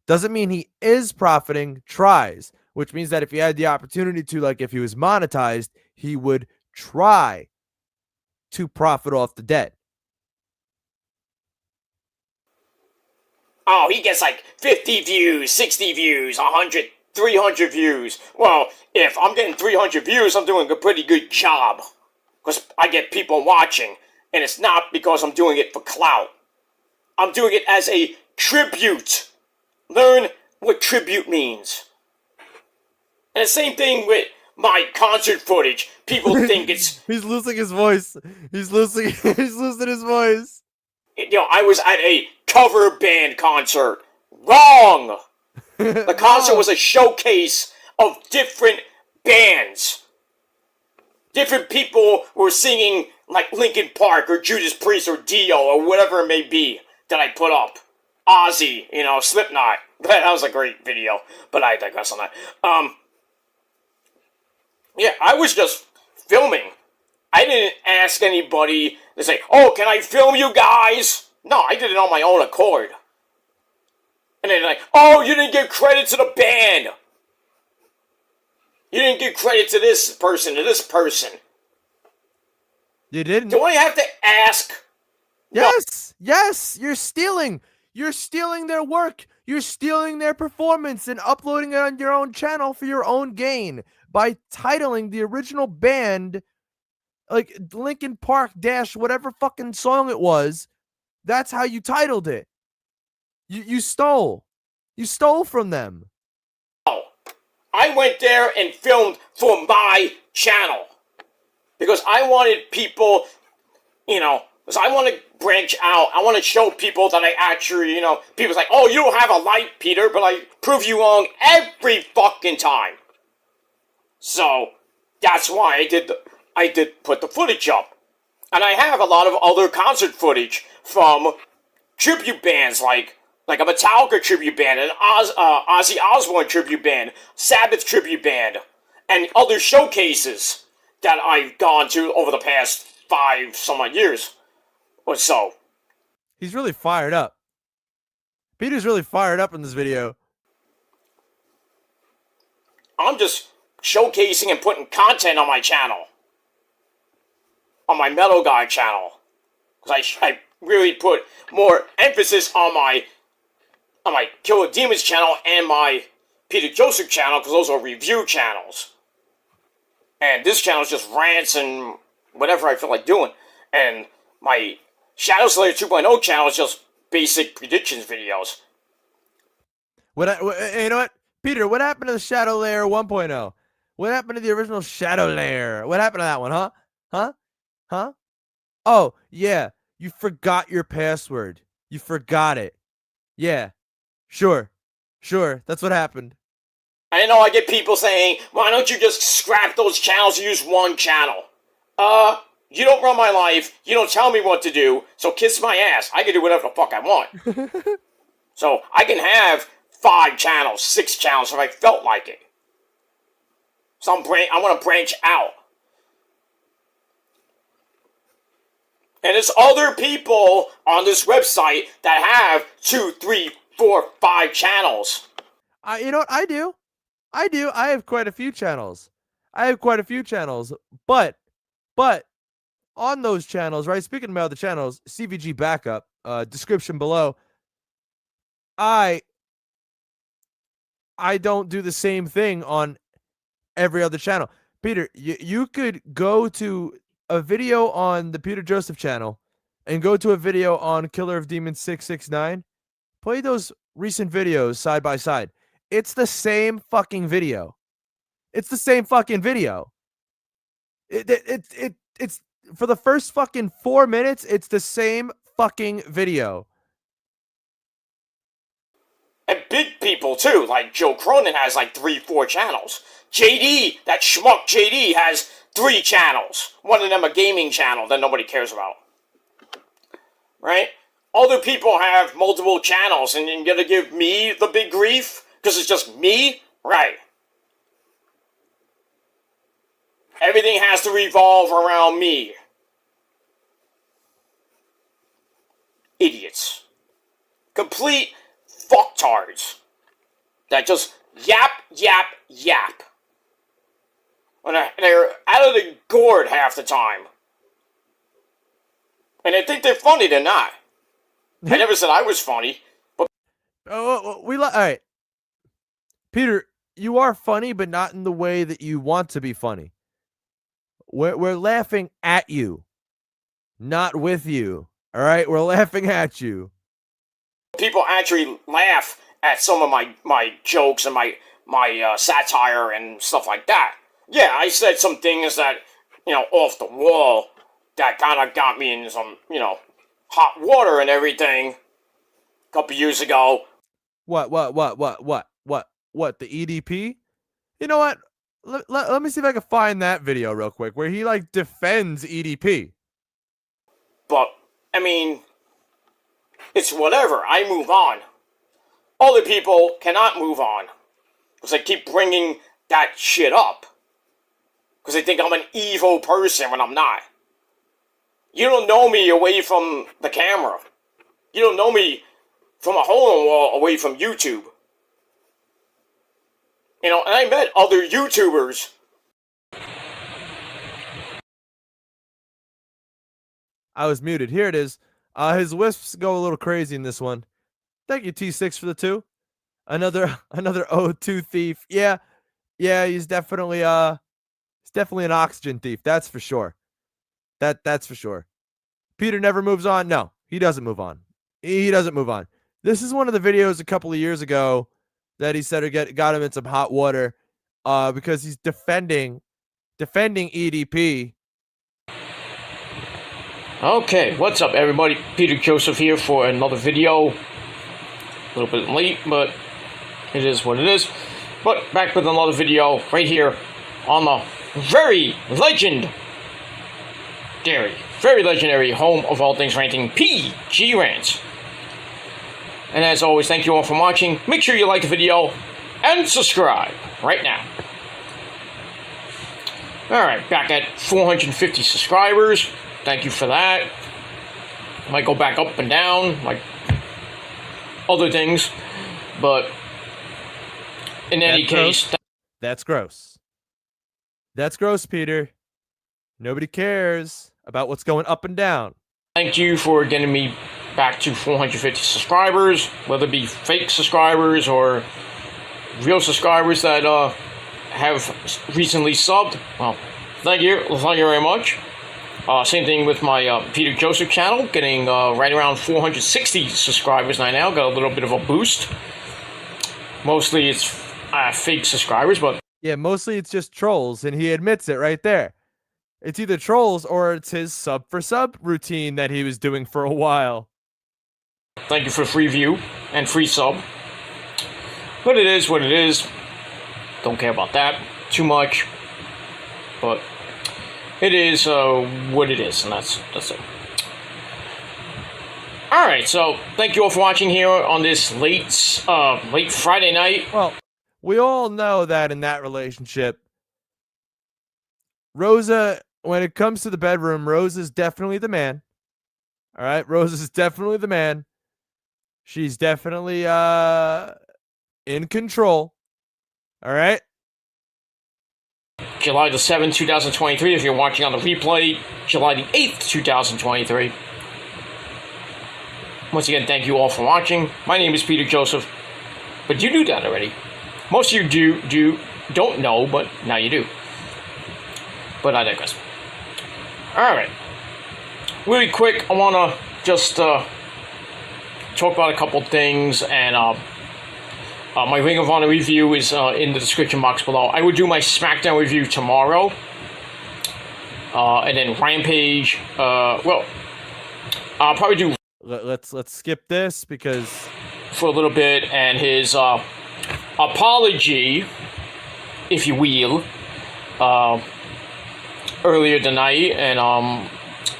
C: Doesn't mean he is profiting. Tries. Which means that if he had the opportunity to, like if he was monetized, he would try to profit off the dead.
A: Oh, he gets like 50 views, 60 views, 100, 300 views. Well, if I'm getting 300 views, I'm doing a pretty good job. Because I get people watching. And it's not because I'm doing it for clout. I'm doing it as a tribute. Learn what tribute means. And the same thing with my concert footage. People think it's...
C: He's losing his voice. He's losing his voice.
A: You know, I was at a cover band concert. Wrong! The concert was a showcase of different bands. Different people were singing like Linkin Park or Judas Priest or Dio or whatever it may be that I put up. Ozzy, you know, Slipknot. That was a great video, but I digress on that. Yeah, I was just filming. I didn't ask anybody to say, oh, can I film you guys? No, I did it on my own accord. And then like, oh, you didn't give credit to the band. You didn't give credit to this person, to this person.
C: You didn't?
A: Do I have to ask?
C: Yes, no. Yes, you're stealing. You're stealing their work. You're stealing their performance and uploading it on your own channel for your own gain by titling the original band like Linkin Park dash whatever fucking song it was. That's how you titled it. You stole. You stole from them.
A: Oh, I went there and filmed for my channel because I wanted people, you know, because I want to branch out. I want to show people that I actually, you know, people's like, oh, you don't have a light, Peter, but I prove you wrong every fucking time. So that's why I did put the footage up. And I have a lot of other concert footage from tribute bands like a Metallica tribute band, an Ozzy Osbourne tribute band, Sabbath tribute band, and other showcases that I've gone to over the past 5 some odd years or so.
C: He's really fired up. Peter's really fired up in this video.
A: I'm just showcasing and putting content on my channel. On my Metal Guy channel. Because I really put more emphasis on my Killer Demons channel and my Peter Joseph channel, because those are review channels. And this channel is just rants and whatever I feel like doing. And my Shadow Slayer 2.0 channel is just basic predictions videos.
C: You know what? Peter, what happened to the Shadow Lair 1.0? What happened to the original Shadow Lair? What happened to that one, huh? Huh? Oh, yeah. You forgot your password. You forgot it. Yeah. Sure. That's what happened.
A: I know I get people saying, why don't you just scrap those channels and use one channel? You don't run my life, you don't tell me what to do, so kiss my ass. I can do whatever the fuck I want. So I can have 5 channels, 6 channels if I felt like it. So I want to branch out. And there's other people on this website that have 2, 3, 4, 5 channels.
C: You know what? I do. I have quite a few channels. But on those channels, right? Speaking about the channels, CVG Backup, description below. I don't do the same thing on every other channel. Peter, you could go to a video on the Peter Joseph channel and go to a video on Killer of Demons 669. Play those recent videos side by side. It's the same fucking video. It's for the first fucking 4 minutes, it's the same fucking video.
A: And big people too, like Joe Cronin has like 3, 4 channels. JD, that schmuck JD has 3 channels. One of them a gaming channel that nobody cares about. Right? Other people have multiple channels and you're gonna give me the big grief? Because it's just me? Right. Everything has to revolve around me. Idiots. Complete fucktards. That just yap. And they're out of the gourd half the time. And they think they're funny, they're not. I never said I was funny. But
C: all right. Peter, you are funny, but not in the way that you want to be funny. We're laughing at you, not with you. All right, we're laughing at you.
A: People actually laugh at some of my jokes and my satire and stuff like that. Yeah, I said some things that, off the wall that kind of got me in some, hot water and everything a couple years ago.
C: What? The EDP? You know what? Let me see if I can find that video real quick where he defends EDP.
A: But I mean, it's whatever. I move on. Other people cannot move on because they keep bringing that shit up because they think I'm an evil person when I'm not. You don't know me away from the camera. You don't know me from a hole in the wall away from YouTube. And I met other YouTubers.
C: I was muted. Here it is. His wisps go a little crazy in this one. Thank you, T6, for the 2. Another O2 thief. Yeah, he's definitely an oxygen thief. That's for sure. That's for sure. Peter never moves on. No, he doesn't move on. He doesn't move on. This is one of the videos a couple of years ago that he said got him in some hot water because he's defending EDP.
A: Okay, what's up everybody? Peter Joseph here for another video. A little bit late, but it is what it is. But back with another video right here on the very legendary home of all things ranting, PG Rants. And as always, thank you all for watching. Make sure you like the video and subscribe right now. Alright, back at 450 subscribers. Thank you for that. Might go back up and down, like other things. But in any case...
C: That's gross. That's gross, Peter. Nobody cares about what's going up and down.
A: Thank you for getting me back to 450 subscribers, whether it be fake subscribers or real subscribers that have recently subbed. Well, Thank you very much. Same thing with my Peter Joseph channel, getting right around 460 subscribers right now. Got a little bit of a boost. Mostly it's fake subscribers, but
C: Yeah, mostly it's just trolls, and he admits it right there. It's either trolls or it's his sub for sub routine that he was doing for a while.
A: thank you for the free view and free sub. But it is what it is. Don't care about that too much. But it is what it is, and that's it. Alright, so thank you all for watching here on this late Friday night.
C: Well, we all know that in that relationship, Rosa, when it comes to the bedroom, Rosa's definitely the man. All right, Rosa's definitely the man. She's definitely in control. All right.
A: July the 7th, 2023. If you're watching on the replay, July the 8th, 2023. Once again, thank you all for watching. My name is Peter Joseph, but you knew that already. Most of you don't know, but now you do. But I digress. Alright. Really quick, I want to just talk about a couple things, and my Ring of Honor review is in the description box below. I will do my SmackDown review tomorrow. And then Rampage, well, I'll probably do...
C: Let's skip this because...
A: for a little bit, and his apology, if you will, earlier tonight, and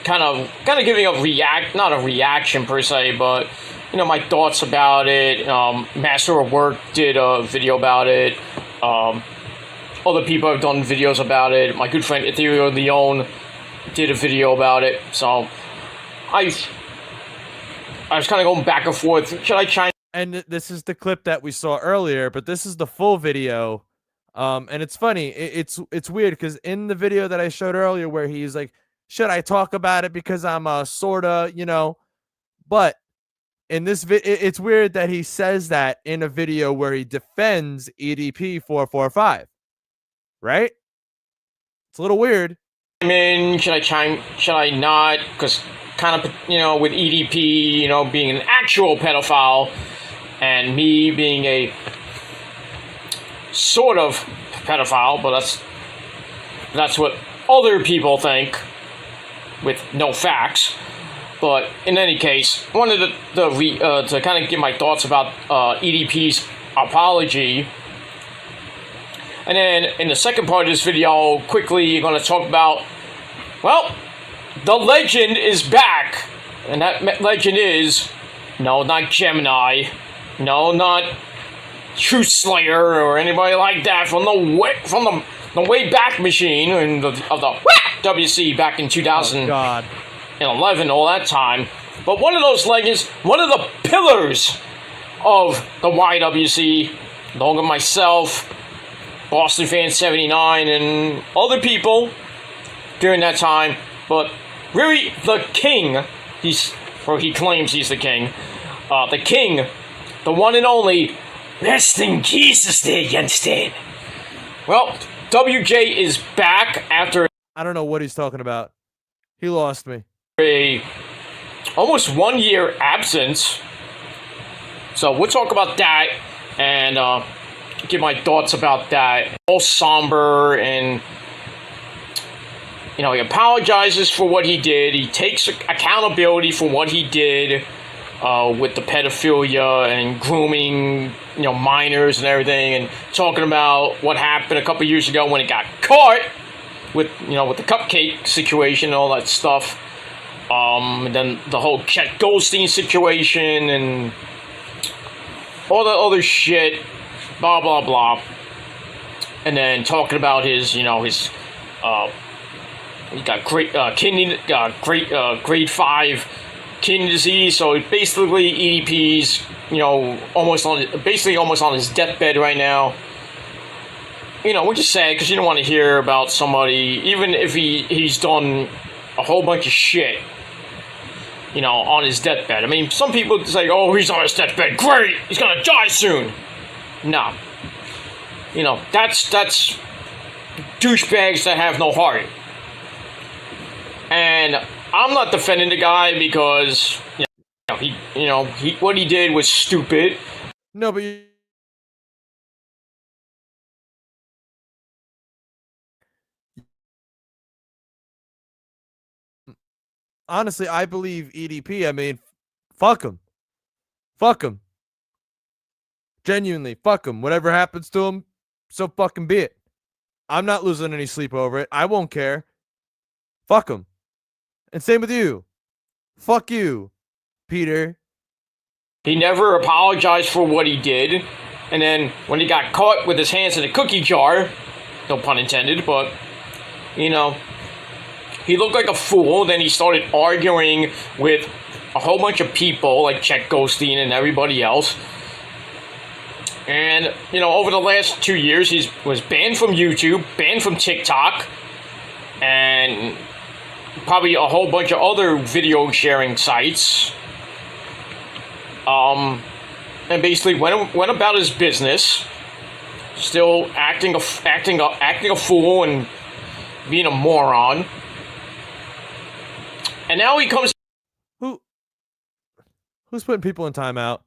A: kind of giving a not a reaction per se, but you know, my thoughts about it. Master of Work did a video about it. Other people have done videos about it. My good friend Ethereal Leone did a video about it. So I was kind of going back and forth. Should I chime?
C: And this is the clip that we saw earlier, but this is the full video. And it's funny. It's weird because in the video that I showed earlier, where he's like, "Should I talk about it because I'm sorta, you know?" But in this it's weird that he says that in a video where he defends EDP 445, right? It's a little weird.
A: I mean, should I chime? Should I not? Because kind of, you know, with EDP, you know, being an actual pedophile, and me being a sort of pedophile, but that's what other people think, with no facts. But in any case, wanted to kind of give my thoughts about EDP's apology. And then in the second part of this video, quickly going to talk about, well, the legend is back. And that legend is, no, not Gemini. No, not Truth Slayer or anybody like that from the Wayback Machine of the WC back in 2011, all that time. But one of those legends, one of the pillars of the YWC, along with myself, Boston Fan 79, and other people during that time. But really, the king, he claims he's the king, the one and only, rest in Jesus there, Jenstein. Well, WJ is back after...
C: I don't know what he's talking about. He lost me.
A: A almost 1 year absence. So we'll talk about that and give my thoughts about that. All somber, and you know, he apologizes for what he did. He takes accountability for what he did with the pedophilia and grooming, you know, minors and everything, and talking about what happened a couple years ago when he got caught with, you know, with the cupcake situation and all that stuff. And then the whole Chet Goldstein situation and all the other shit, blah blah blah. And then talking about his, you know, his he got grade 5 kidney disease. So basically EDP's, you know, almost on his deathbed right now. You know, which is sad because you don't want to hear about somebody, even if he's done a whole bunch of shit, you know, on his deathbed. I mean, some people say, "Oh, he's on his deathbed. Great, he's gonna die soon." No, you know, that's douchebags that have no heart. And I'm not defending the guy because what he did was stupid.
C: No, but honestly, I believe EDP. I mean, fuck him. Fuck him. Genuinely, fuck him. Whatever happens to him, so fucking be it. I'm not losing any sleep over it. I won't care. Fuck him. And same with you. Fuck you, Peter.
A: He never apologized for what he did. And then when he got caught with his hands in a cookie jar, no pun intended, but, he looked like a fool. Then he started arguing with a whole bunch of people like Chet Goldstein and everybody else. And, over the last 2 years, he was banned from YouTube, banned from TikTok, and probably a whole bunch of other video sharing sites. And basically went about his business, still acting a fool and being a moron. And now he comes.
C: Who's putting people in timeout?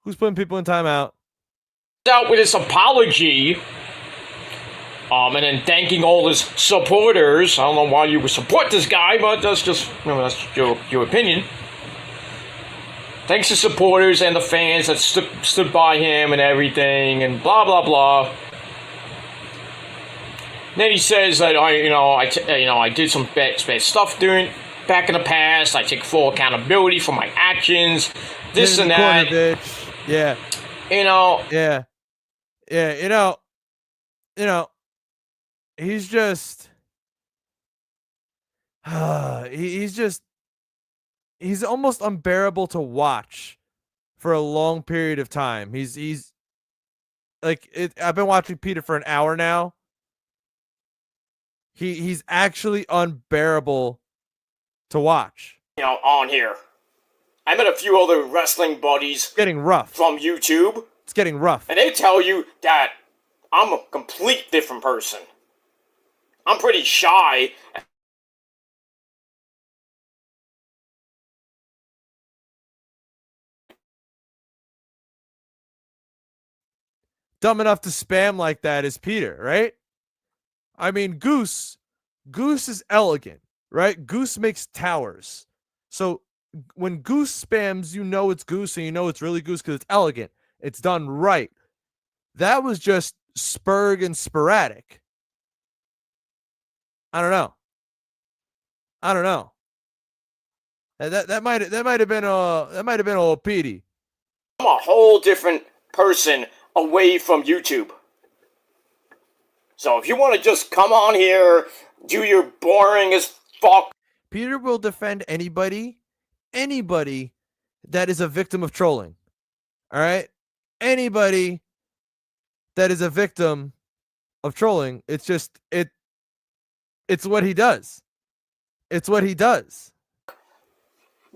C: Who's putting people in timeout?
A: Out with his apology. And then thanking all his supporters. I don't know why you would support this guy, but that's just that's your opinion. Thanks to supporters and the fans that stood by him and everything, and blah blah blah. Then he says that I did some bad stuff back in the past. I take full accountability for my actions. This and that.
C: Corner, bitch. Yeah. Yeah. Yeah. He's just. He's almost unbearable to watch for a long period of time. He's like I've been watching Peter for an hour now. He's actually unbearable to watch.
A: On here. I met a few other wrestling buddies.
C: It's getting rough.
A: From YouTube.
C: It's getting rough.
A: And they tell you that I'm a complete different person. I'm pretty shy.
C: Dumb enough to spam like that is Peter, right? I mean, Goose is elegant, right? Goose makes towers. So when Goose spams, it's Goose and it's really Goose because it's elegant. It's done right. That was just spurg and sporadic. I don't know. That might have been old Petey.
A: I'm a whole different person away from YouTube. So if you want to just come on here, do your boring as fuck.
C: Peter will defend anybody that is a victim of trolling. All right? Anybody that is a victim of trolling, it's what he does. It's what he does.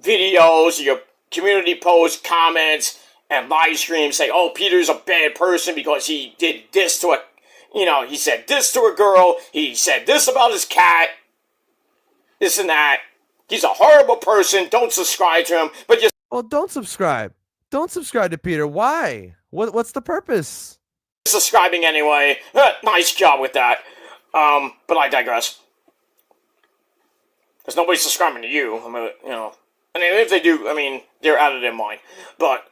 A: Videos, your community posts, comments, and live streams say, oh, Peter's a bad person because he did this to he said this to a girl, he said this about his cat, this and that. He's a horrible person, don't subscribe to him, but just...
C: Well, don't subscribe. Don't subscribe to Peter. Why? What's the purpose?
A: Subscribing anyway. Nice job with that. But I digress. Because nobody's subscribing to you. I mean, if they do, they're out of their mind. But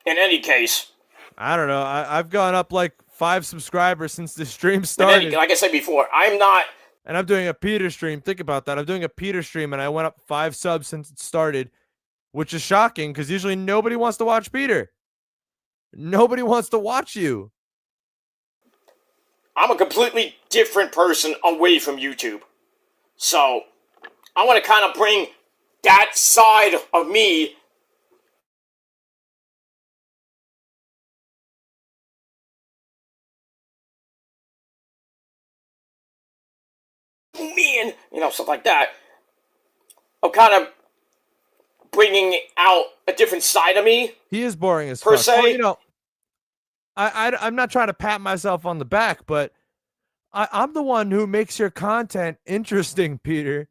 A: in any case,
C: I don't know. I've gone up like 5 subscribers since the stream started.
A: Like I said before, I'm not.
C: And I'm doing a Peter stream. Think about that. I'm doing a Peter stream, and I went up 5 subs since it started, which is shocking because usually nobody wants to watch Peter. Nobody wants to watch you.
A: I'm a completely different person away from YouTube. So, I want to kind of bring that side of me stuff like that. I'm kind of bringing out a different side of me.
C: He is boring as
A: per
C: fuck.
A: se.
C: Well, I'm not trying to pat myself on the back, but I'm the one who makes your content interesting, Peter.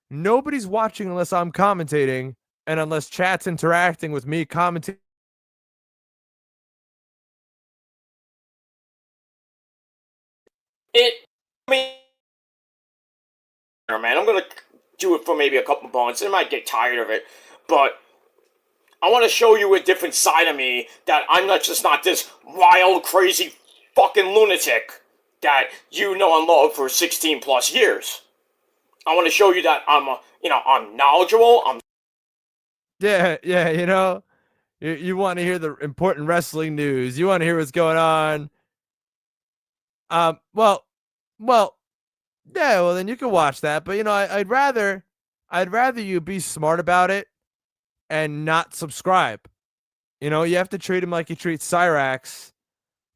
C: Nobody's watching unless I'm commentating and unless chat's interacting with me commentating.
A: I mean, man, I'm gonna do it for maybe a couple months. I might get tired of it, but I want to show you a different side of me, that I'm not this wild, crazy, fucking lunatic that you know and love for 16 plus years. I want to show you that I'm knowledgeable.
C: Yeah, you want to hear the important wrestling news. You want to hear what's going on. Well, yeah, well then you can watch that. But I'd rather you be smart about it and not subscribe. You have to treat him like you treat Cyrax.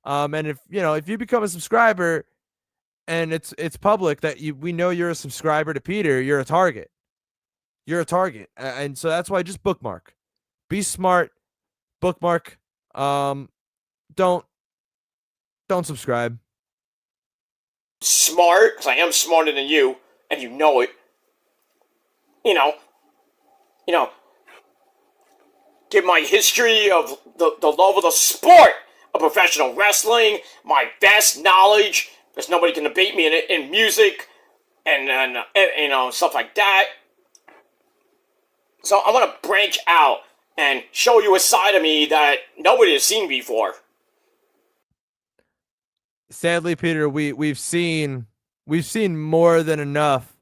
C: And if you become a subscriber and it's public that we know you're a subscriber to Peter, you're a target. You're a target. And so that's why just bookmark. Be smart. Bookmark. Don't subscribe.
A: Smart, because I am smarter than you, and you know it. You know, give my history of the love of the sport of professional wrestling, my vast knowledge. There's nobody can debate me in music, and stuff like that. So I want to branch out and show you a side of me that nobody has seen before.
C: Sadly, Peter, we've seen more than enough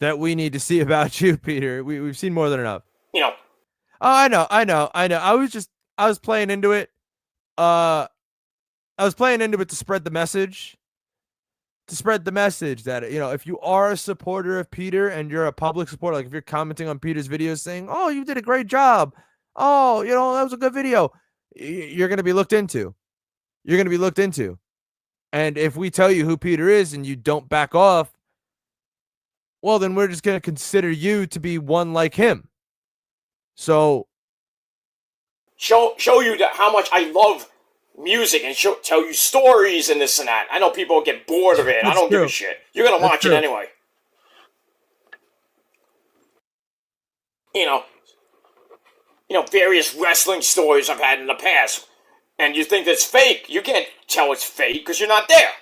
C: that we need to see about you, Peter. We've seen more than enough. Oh, I know. I was playing into it. I was playing into it to spread the message. That if you are a supporter of Peter and you're a public supporter, like if you're commenting on Peter's videos saying, "Oh, you did a great job. Oh, that was a good video," you're going to be looked into. And if we tell you who Peter is and you don't back off, well, then we're just going to consider you to be one like him. So
A: show you how much I love music and tell you stories and this and that. I know people get bored of it. I don't give a shit. You're going to watch it anyway. Various wrestling stories I've had in the past. And you think that's fake. You can't tell it's fake because you're not there.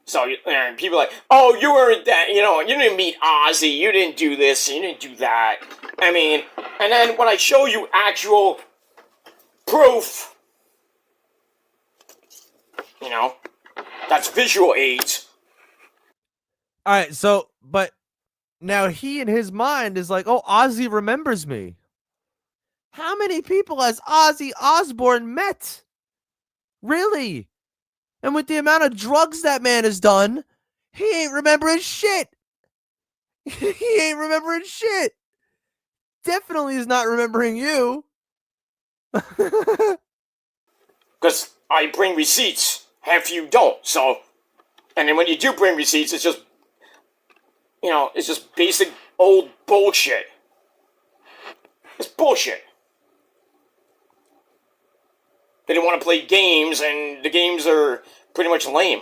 A: So people are like, "Oh, you weren't that, you didn't meet Ozzy, you didn't do this, you didn't do that." I mean, and then when I show you actual proof, that's visual aids.
C: All right, so, but now he in his mind is like, "Oh, Ozzy remembers me." How many people has Ozzy Osbourne met? Really? And with the amount of drugs that man has done, he ain't remembering shit. He ain't remembering shit. Definitely is not remembering you.
A: Because I bring receipts. Half you don't. So, and then when you do bring receipts, it's just, it's just basic old bullshit. It's bullshit. They didn't want to play games, and the games are pretty much lame.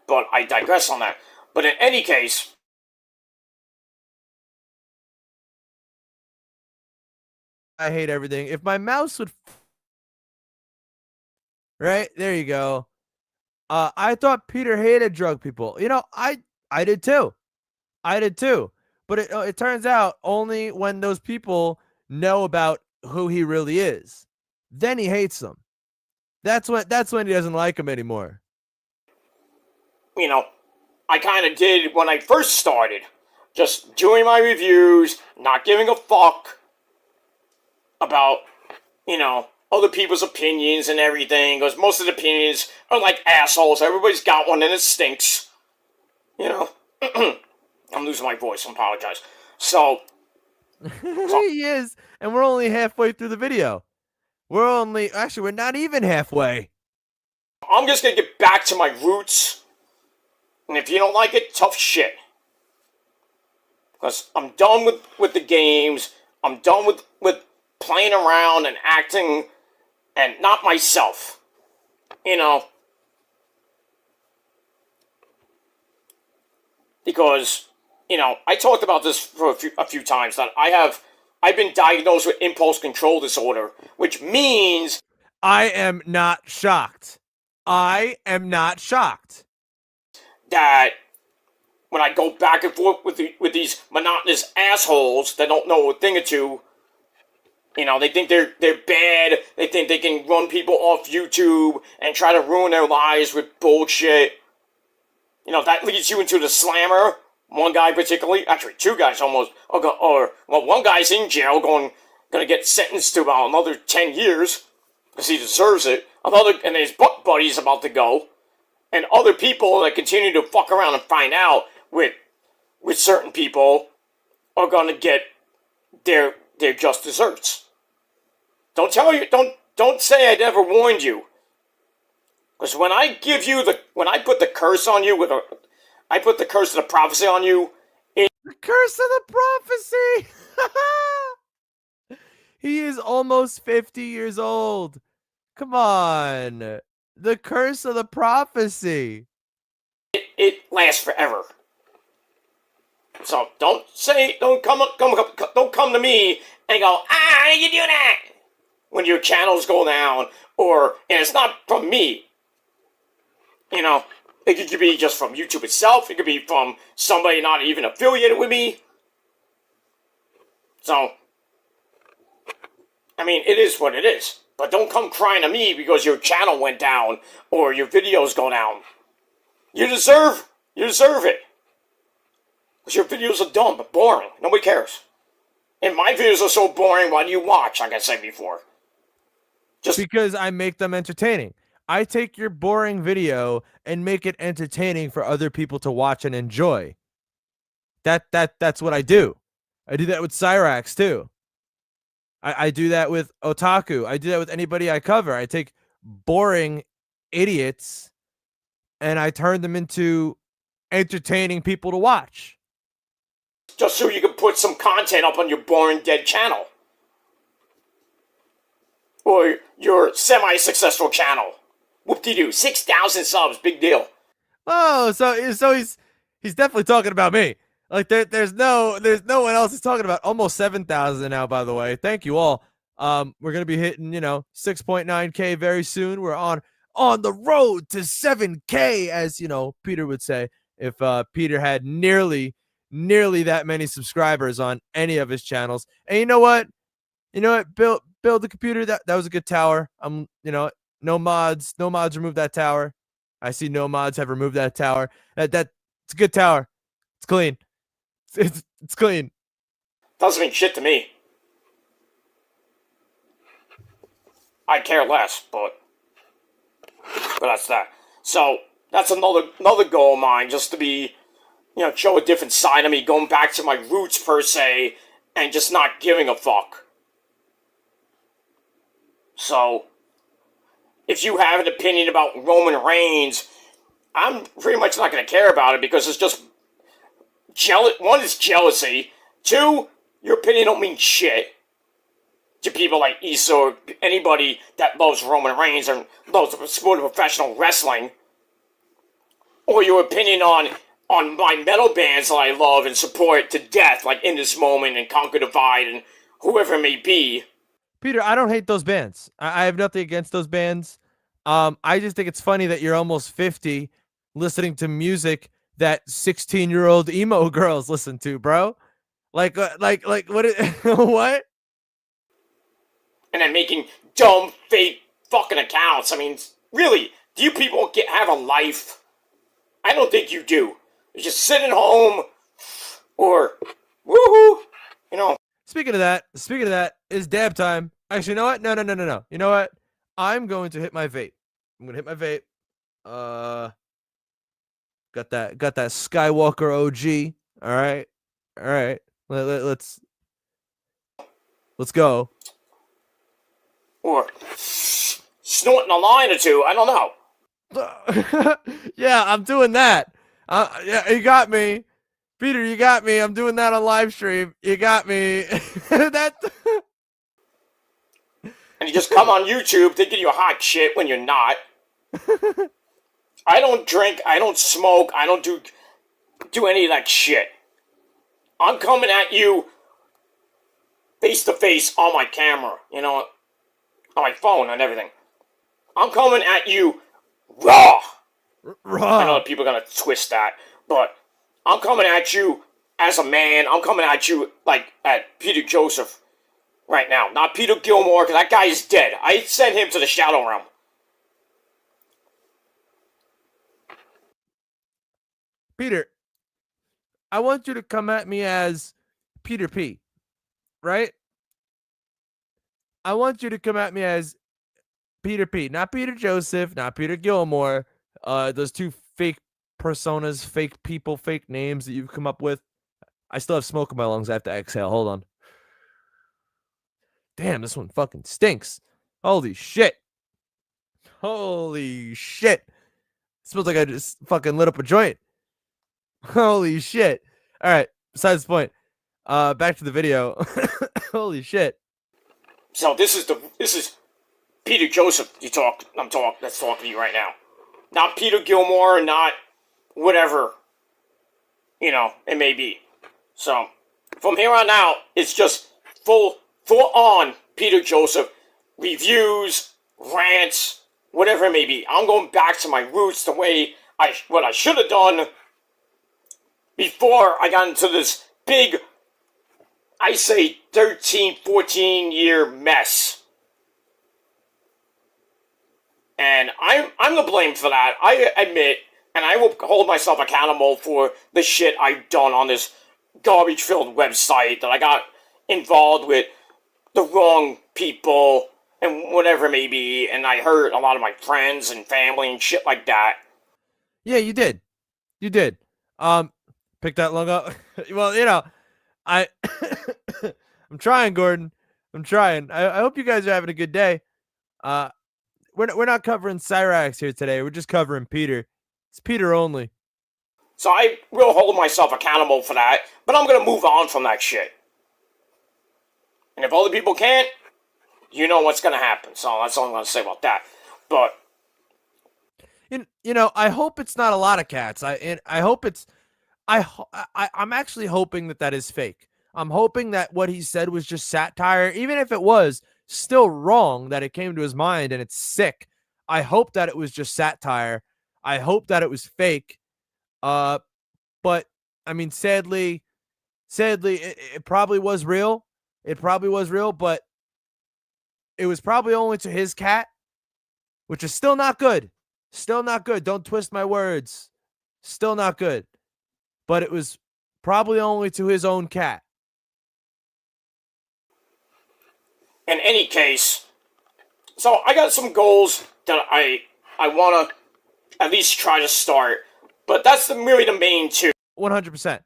A: But I digress on that. But in any case,
C: I hate everything. If my mouse would... Right? There you go. I thought Peter hated drug people. I did too. But it turns out only when those people know about who he really is, then he hates them. That's when he doesn't like them anymore.
A: I kind of did when I first started. Just doing my reviews, not giving a fuck about, other people's opinions and everything. Because most of the opinions are like assholes. Everybody's got one and it stinks. I'm losing my voice. I apologize. So
C: He is. And we're only halfway through the video. We're not even halfway.
A: I'm just going to get back to my roots. And if you don't like it, tough shit. Because I'm done with the games. I'm done with playing around and acting and not myself. You know, because, you know, I talked about this for a few times, that I've been diagnosed with impulse control disorder, which means
C: I am not shocked. I am not shocked.
A: that when I go back and forth with these monotonous assholes that don't know a thing or two, you know, they think they're bad, they think they can run people off YouTube and try to ruin their lives with bullshit. You know, that leads you into the slammer. One guy particularly, actually two guys almost, well, one guy's in jail gonna get sentenced to about another 10 years, because he deserves it. And his buddy's about to go. And other people that continue to fuck around and find out with certain people are gonna get their just desserts. Don't say I never warned you. Because when I put the curse on you I put the curse of the prophecy on you.
C: The curse of the prophecy. He is almost 50 years old. Come on. The curse of the prophecy.
A: It lasts forever. So don't come to me and go, how did you do that? When your channels go down, and it's not from me. You know, it could be just from YouTube itself. It could be from somebody not even affiliated with me. So, I mean, it is what it is. But don't come crying to me because your channel went down or your videos go down. You deserve it. Because your videos are dumb, but boring. Nobody cares. And my videos are so boring, why do you watch, like I said before? Just
C: because I make them entertaining. I take your boring video and make it entertaining for other people to watch and enjoy. That's what I do. I do that with Cyrax too. I do that with Otaku. I do that with anybody I cover. I take boring idiots and I turn them into entertaining people to watch.
A: Just so you can put some content up on your boring dead channel. Or your semi-successful channel. Whoop-de-doo, 6,000 subs, big deal.
C: Oh, so he's definitely talking about me. Like there's no one else he's talking about. Almost 7,000 now, by the way. Thank you all. We're gonna be hitting 6.9K very soon. We're on the road to 7K, as Peter would say, if Peter had nearly that many subscribers on any of his channels. And you know what? Build the computer. That was a good tower. No mods removed that tower. I see no mods have removed that tower. It's a good tower. It's clean. It's clean.
A: Doesn't mean shit to me. I care less, but that's that. So that's another goal of mine, just to be, show a different side of me, going back to my roots per se, and just not giving a fuck. So, if you have an opinion about Roman Reigns, I'm pretty much not going to care about it, because it's just one is jealousy. Two, your opinion don't mean shit to people like Issa or anybody that loves Roman Reigns and loves the sport of professional wrestling. Or your opinion on my metal bands that I love and support to death, like In This Moment and Conquer Divide and whoever it may be.
C: Peter, I don't hate those bands. I have nothing against those bands. I just think it's funny that you're almost 50 listening to music that 16-year-old emo girls listen to, bro. Like what? What?
A: And then making dumb, fake fucking accounts. I mean, really, do you people have a life? I don't think you do. You're just sitting home or woohoo,
C: Speaking of that, it's dab time. Actually, you know what? No. You know what? I'm going to hit my vape. Got that Skywalker OG. All right. Let's go.
A: Or snorting a line or two. I don't know.
C: Yeah, I'm doing that. Yeah, you got me. Peter, you got me. I'm doing that on live stream. You got me.
A: and you just come on YouTube thinking you're hot shit when you're not. I don't drink, I don't smoke, I don't do any of that shit. I'm coming at you face to face on my camera, you know, on my phone and everything. I'm coming at you raw. I know people are gonna twist that, but I'm coming at you as a man. I'm coming at you like at Peter Joseph right now, not Peter Gilmore, because that guy is dead. I sent him to the Shadow Realm.
C: Peter, I want you to come at me as Peter P, right? I want you to come at me as Peter P, not Peter Joseph, not Peter Gilmore. Those two fake personas, fake people, fake names that you've come up with. I still have smoke in my lungs. I have to exhale. Hold on. Damn, this one fucking stinks. Holy shit. Holy shit. It smells like I just fucking lit up a joint. Holy shit. All right. Besides the point. Back to the video. Holy shit.
A: So this is Peter Joseph that's talking to you right now. Not Peter Gilmore, not whatever, you know, it may be. So, from here on out, it's just full on Peter Joseph, reviews, rants, whatever it may be. I'm going back to my roots, what I should have done before I got into this big, I say 13, 14 year mess. And I'm to blame for that. I admit, and I will hold myself accountable for the shit I've done on this garbage-filled website, that I got involved with the wrong people and whatever it may be, and I hurt a lot of my friends and family and shit like that.
C: Yeah, you did. You did. Pick that lung up. Well, you know, I'm trying, Gordon. I'm trying. I hope you guys are having a good day. We're not covering Cyrax here today. We're just covering Peter. It's Peter only.
A: So I will hold myself accountable for that, but I'm gonna move on from that shit. And if other people can't, you know what's gonna happen. So that's all I'm gonna say about that. But
C: you know, I hope it's not a lot of cats. I hope it's. I'm actually hoping that is fake. I'm hoping that what he said was just satire, even if it was still wrong that it came to his mind and it's sick. I hope that it was just satire. I hope that it was fake. But I mean, sadly, it probably was real. It probably was real, but it was probably only to his cat, which is still not good. Still not good. Don't twist my words. Still not good. But it was probably only to his own cat.
A: in any case, so I got some goals that I want to at least try to start, but that's really the main two.
C: 100%.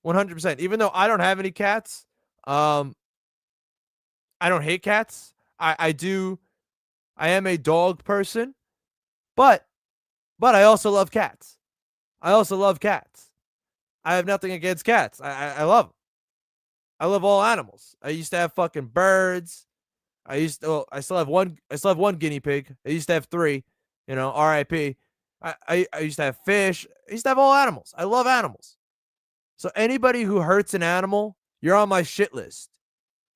C: 100%. Even though I don't have any cats, I don't hate cats. I am a dog person, but I also love cats. I have nothing against cats. I love them. I love all animals. I used to have fucking birds. I still have one guinea pig. I used to have 3, you know, RIP. I used to have fish. I used to have all animals. I love animals. So anybody who hurts an animal, you're on my shit list.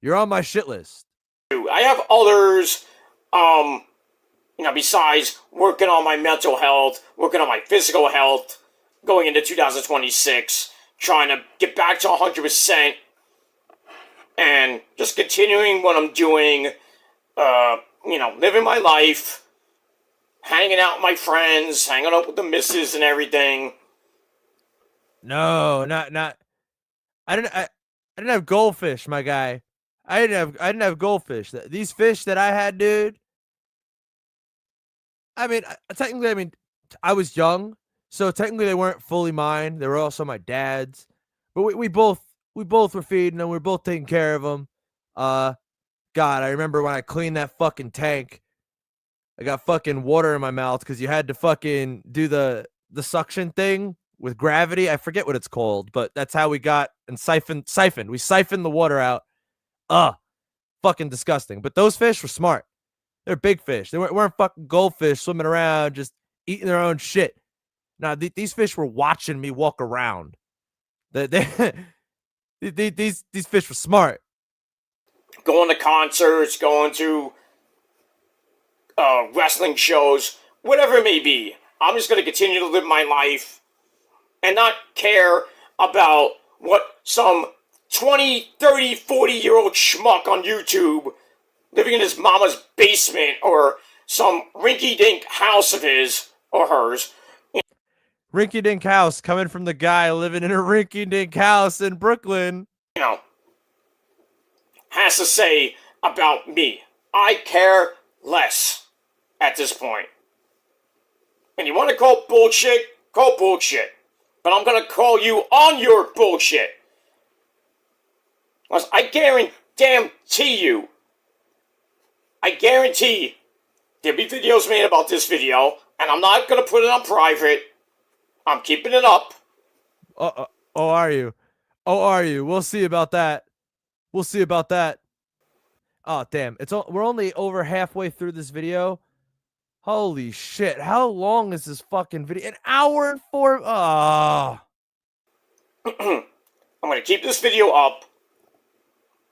C: You're on my shit list.
A: I have others, you know, besides working on my mental health, working on my physical health, going into 2026, trying to get back to 100%, and just continuing what I'm doing, you know, living my life, hanging out with my friends, hanging out with the missus and everything.
C: No, not. I didn't have goldfish, my guy. I didn't have goldfish. These fish that I had, dude. I mean, technically, I was young, so technically they weren't fully mine. They were also my dad's. But we both were feeding them. We were both taking care of them. God, I remember when I cleaned that fucking tank. I got fucking water in my mouth because you had to fucking do the suction thing with gravity. I forget what it's called, but that's how we got and siphoned. We siphoned the water out. Fucking disgusting. But those fish were smart. They're big fish. They weren't fucking goldfish swimming around just eating their own shit. Now these fish were watching me walk around. These fish were smart.
A: Going to concerts, going to wrestling shows, whatever it may be. I'm just going to continue to live my life and not care about what some 20, 30, 40-year-old schmuck on YouTube living in his mama's basement or some rinky-dink house of his or hers.
C: Rinky-dink house coming from the guy living in a rinky-dink house in Brooklyn.
A: You know, has to say about me. I care less at this point. And you want to call bullshit? Call bullshit. But I'm going to call you on your bullshit. Because I guarantee you, there'll be videos made about this video, and I'm not going to put it on private. I'm keeping it up.
C: Oh, are you? Oh, are you? We'll see about that. We'll see about that. Oh, damn. We're only over halfway through this video. Holy shit. How long is this fucking video? An hour and 4. Oh.
A: I'm going to keep this video up.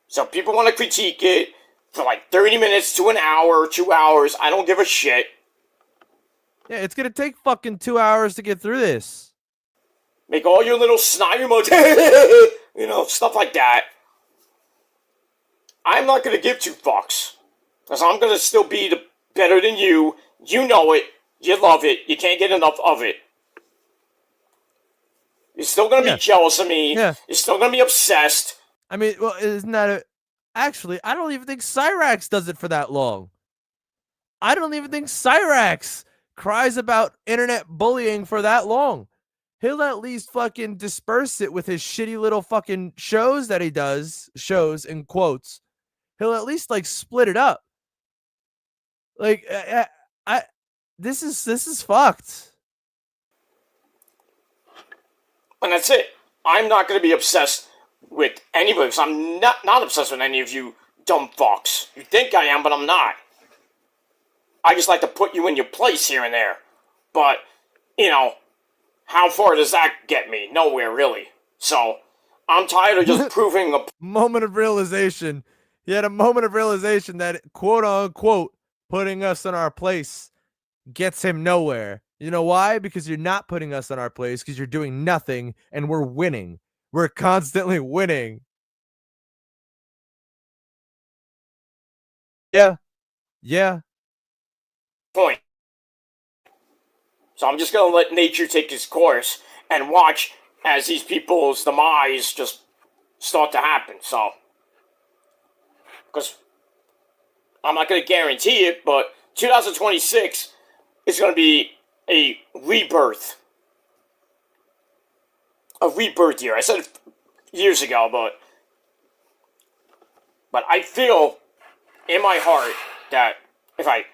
A: So if people want to critique it for like 30 minutes to an hour, 2 hours, I don't give a shit.
C: Yeah, it's going to take fucking 2 hours to get through this.
A: Make all your little snide emotes, you know, stuff like that. I'm not going to give two fucks. Because I'm going to still be better than you. You know it. You love it. You can't get enough of it. You're still going to be jealous of me. Yeah. You're still going to be obsessed.
C: I mean, well, isn't that actually, I don't even think Cyrax does it for that long. I don't even think Cyrax cries about internet bullying for that long. He'll at least fucking disperse it with his shitty little fucking shows that he does, shows in quotes. He'll at least like split it up. Like, this is fucked.
A: And that's it. I'm not going to be obsessed with anybody, because I'm not obsessed with any of you dumb fucks. You think I am, but I'm not. I just like to put you in your place here and there. But, you know, how far does that get me? Nowhere, really. So, I'm tired of just proving a
C: moment of realization. He had a moment of realization that, quote unquote, putting us in our place gets him nowhere. You know why? Because you're not putting us in our place, because you're doing nothing, and we're winning. We're constantly winning. Yeah. Yeah.
A: Point. So I'm just going to let nature take its course and watch as these people's demise just start to happen. So, because I'm not going to guarantee it, but 2026 is going to be a rebirth. A rebirth year. I said it years ago, but I feel in my heart that if I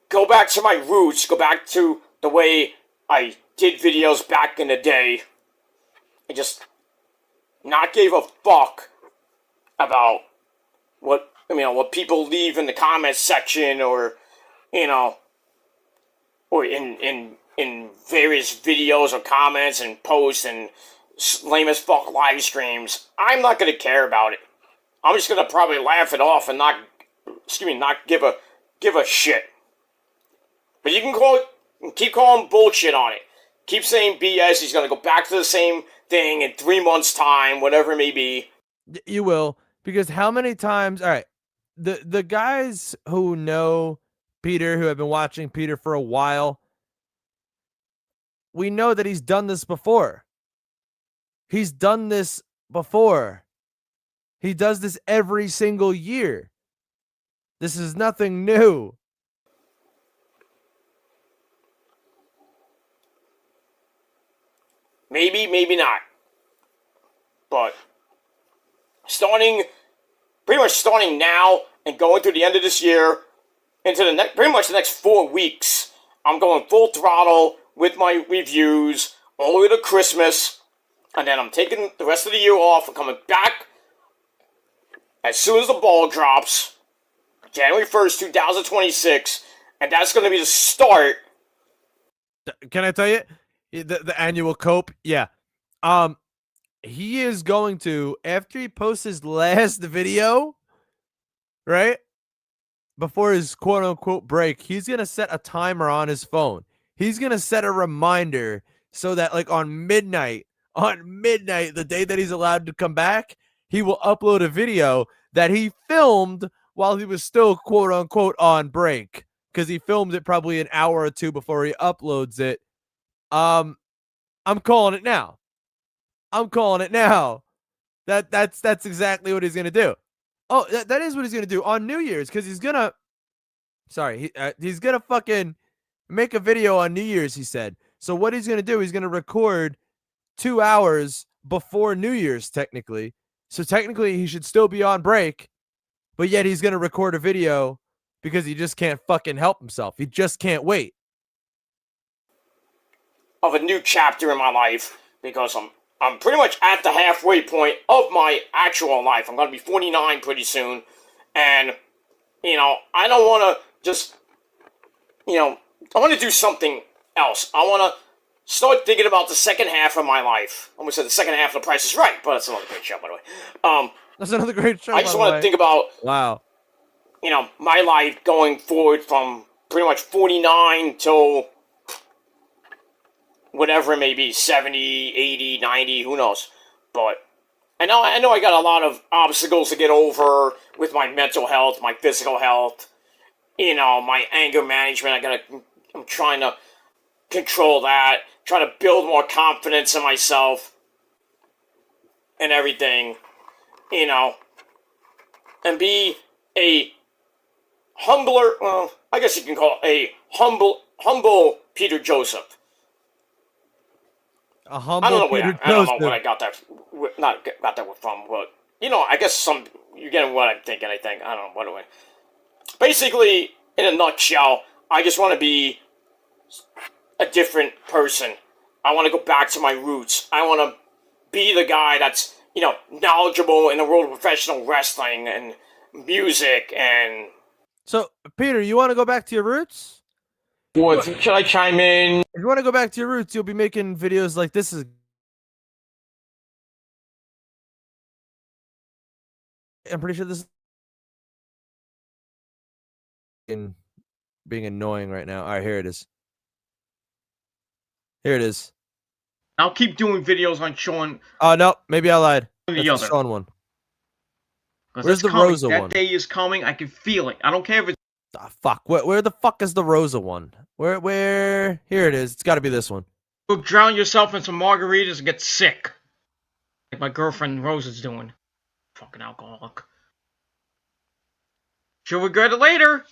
A: go back to my roots, go back to the way I did videos back in the day, and just not gave a fuck about what people leave in the comments section, or or in various videos or comments and posts and lame as fuck live streams. I'm not gonna care about it. I'm just gonna probably laugh it off and not give a shit. But you can keep calling bullshit on it. Keep saying BS. He's gonna go back to the same thing in 3 months' time, whatever it may be.
C: You will, because how many times? All right, the guys who know Peter, who have been watching Peter for a while, we know that he's done this before. He's done this before. He does this every single year. This is nothing new.
A: Maybe, maybe not. But pretty much starting now and going through the end of this year into pretty much the next 4 weeks, I'm going full throttle with my reviews all the way to Christmas. And then I'm taking the rest of the year off and coming back as soon as the ball drops. January 1st, 2026, and that's going to be the start.
C: Can I tell you the annual cope? Yeah. He is going to, after he posts his last video, right before his quote unquote break, he's gonna set a timer on his phone. He's gonna set a reminder so that like on midnight, the day that he's allowed to come back, he will upload a video that he filmed while he was still quote unquote on break, because he filmed it probably an hour or two before he uploads it. I'm calling it now. That's exactly what he's gonna do. Oh, that is what he's gonna do on New Year's, because he's gonna fucking make a video on New Year's. He said. So what he's gonna do? He's gonna record 2 hours before New Year's, technically. So technically, he should still be on break, but yet he's gonna record a video because he just can't fucking help himself. He just can't wait.
A: Of a new chapter in my life, because I'm pretty much at the halfway point of my actual life. I'm going to be 49 pretty soon, and, you know, I don't want to just, you know, I want to do something else. I want to start thinking about the second half of my life. I almost said the second half of The Price is Right, but that's another great show, by the way.
C: That's another great show.
A: I just want to think about,
C: wow,
A: you know, my life going forward from pretty much 49 till whatever it may be, 70, 80, 90, who knows. But I know I got a lot of obstacles to get over with my mental health, my physical health, you know, my anger management. I'm trying to control that, trying to build more confidence in myself and everything, you know, and be a humbler, well, I guess you can call it a humble Peter Joseph.
C: A humble
A: I don't know where I got that from, but, you know, I guess you're getting what I'm thinking, I think. I don't know, what do I... Basically, in a nutshell, I just want to be a different person. I want to go back to my roots. I want to be the guy that's, you know, knowledgeable in the world of professional wrestling and music and...
C: So, Peter, you want to go back to your roots?
A: What? Should I chime in?
C: If you want to go back to your roots, you'll be making videos like this. I'm pretty sure this is being annoying right now. All right, here it is. Here it is.
A: I'll keep doing videos on Sean.
C: Oh, no, maybe I lied.
A: The
C: That's
A: other
C: the Sean one.
A: Where's the Rosa one? That day is coming. I can feel it. I don't care if it's...
C: Ah, fuck. Where the fuck is the Rosa one? Where? Here it is. It's got to be this one.
A: You'll drown yourself in some margaritas and get sick. Like my girlfriend Rosa's doing. Fucking alcoholic. She'll regret it later.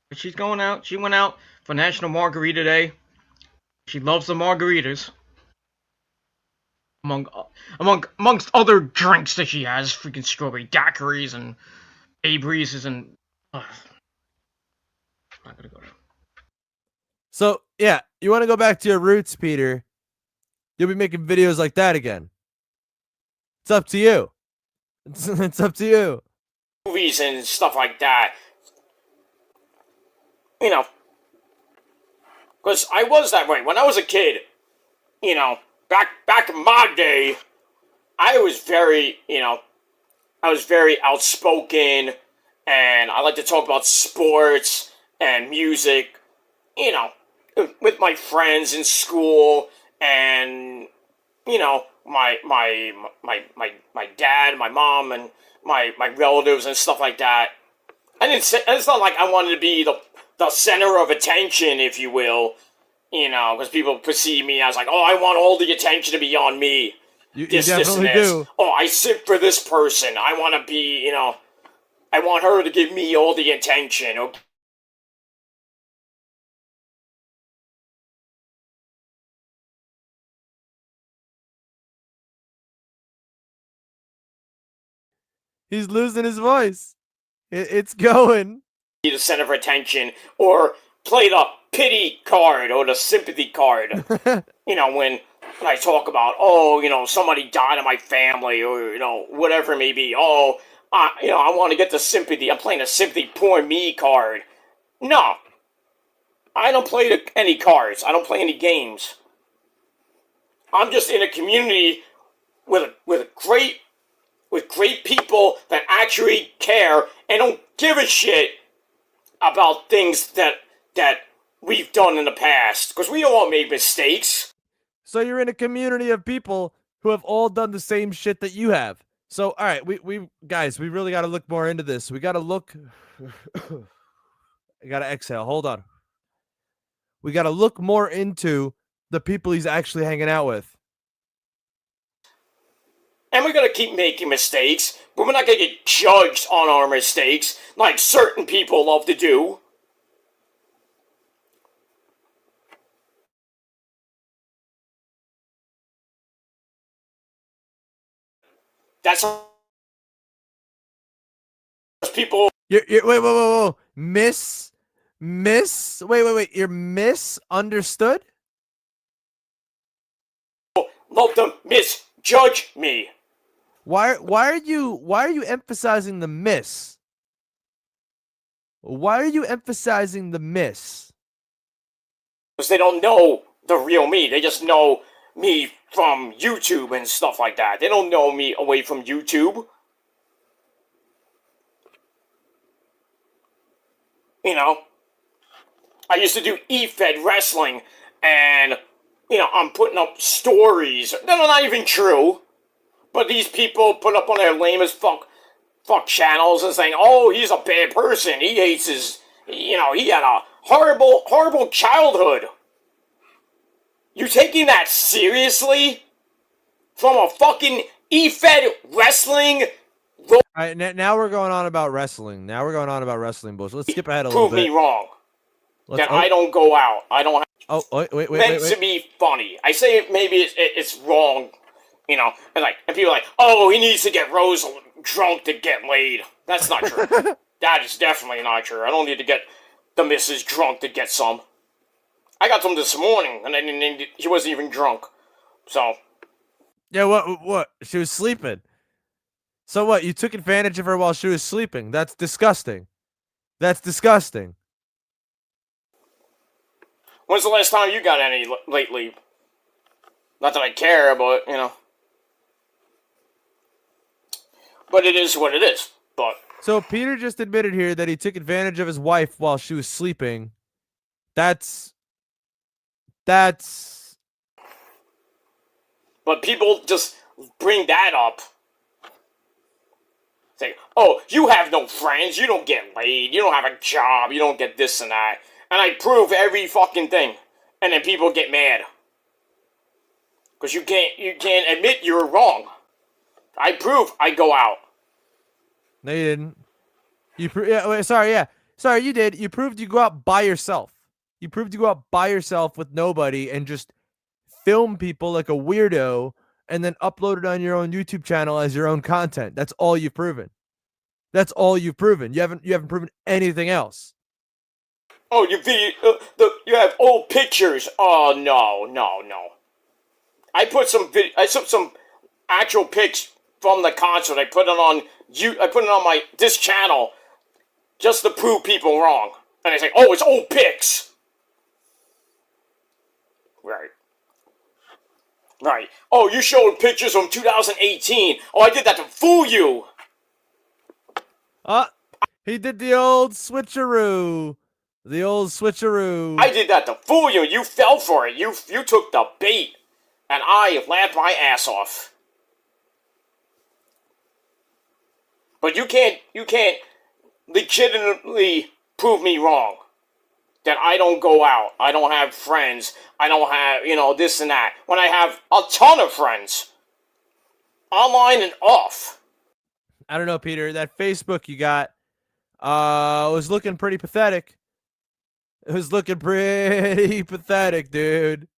A: But she's going out. She went out for National Margarita Day. She loves the margaritas. Amongst other drinks that she has. Freaking strawberry daiquiris and Babe Reese's and... I'm not gonna go there.
C: So, yeah, you want to go back to your roots, Peter. You'll be making videos like that again. It's up to you. It's up to you.
A: Movies and stuff like that. You know. Because I was that way. When I was a kid, you know, back in my day, I was very, you know, I was very outspoken, and I like to talk about sports and music, you know, with my friends in school, and, you know, my dad, my mom, and my relatives and stuff like that. It's not like I wanted to be the center of attention, if you will, you know, because people perceive me as like, oh, I want all the attention to be on me.
C: You definitely do.
A: Oh, I sit for this person. I want to be, you know, I want her to give me all the attention. Okay?
C: He's losing his voice. It's going.
A: Be the center of attention, or play the pity card or the sympathy card. You know, when I talk about, oh, you know, somebody died in my family, or, you know, whatever it may be. Oh, I want to get the sympathy. I'm playing a sympathy poor me card. No, I don't play any cards. I don't play any games. I'm just in a community with great people that actually care and don't give a shit about things that we've done in the past, because we all made mistakes.
C: So you're in a community of people who have all done the same shit that you have. So all right, we guys, we really got to look more into this. We got to look. I got to exhale. Hold on. We got to look more into the people he's actually hanging out with.
A: And we're going to keep making mistakes, but we're not going to get judged on our mistakes like certain people love to do. That's people.
C: Wait. Wait. You're misunderstood?
A: Love to misjudge me.
C: Why are you emphasizing the miss? Why are you emphasizing the miss?
A: Because they don't know the real me. They just know me from YouTube and stuff like that. They don't know me away from YouTube. You know, I used to do eFed wrestling, and, I'm putting up stories that are not even true, but these people put up on their lame as fuck channels and saying, oh, he's a bad person, he hates his, he had a horrible childhood. You taking that seriously? From a fucking eFed wrestling?
C: All right, now we're going on about wrestling. Boys. Let's skip ahead a little bit.
A: Prove me wrong. I don't go out. I don't have...
C: Oh, wait.
A: Meant to be funny. I say it, maybe it's wrong, and people are like, oh, he needs to get Rose drunk to get laid. That's not true. That is definitely not true. I don't need to get the missus drunk to get some. I got some this morning, and he wasn't even drunk. So.
C: Yeah, what? She was sleeping. So what? You took advantage of her while she was sleeping. That's disgusting.
A: When's the last time you got any lately? Not that I care, but, But it is what it is. But.
C: So Peter just admitted here that he took advantage of his wife while she was sleeping. That's.
A: But people just bring that up. Say, oh, you have no friends, you don't get laid, you don't have a job, you don't get this and that. And I prove every fucking thing. And then people get mad. Because you can't admit you're wrong. I prove I go out.
C: No, you didn't. Sorry, you did. You proved you go out by yourself. You proved you go out by yourself with nobody and just film people like a weirdo and then upload it on your own YouTube channel as your own content. That's all you've proven. You haven't proven anything else.
A: Oh, you have old pictures. Oh, no. I put some actual pics from the concert. I put it on this channel just to prove people wrong. And I say, oh, it's old pics. Right. Oh, you showed pictures from 2018. Oh, I did that to fool you.
C: He did the old switcheroo.
A: I did that to fool you. You fell for it. You took the bait. And I laughed my ass off. But you can't legitimately prove me wrong. That I don't go out, I don't have friends, I don't have, this and that. When I have a ton of friends. Online and off.
C: I don't know, Peter. That Facebook you got was looking pretty pathetic. It was looking pretty pathetic, dude.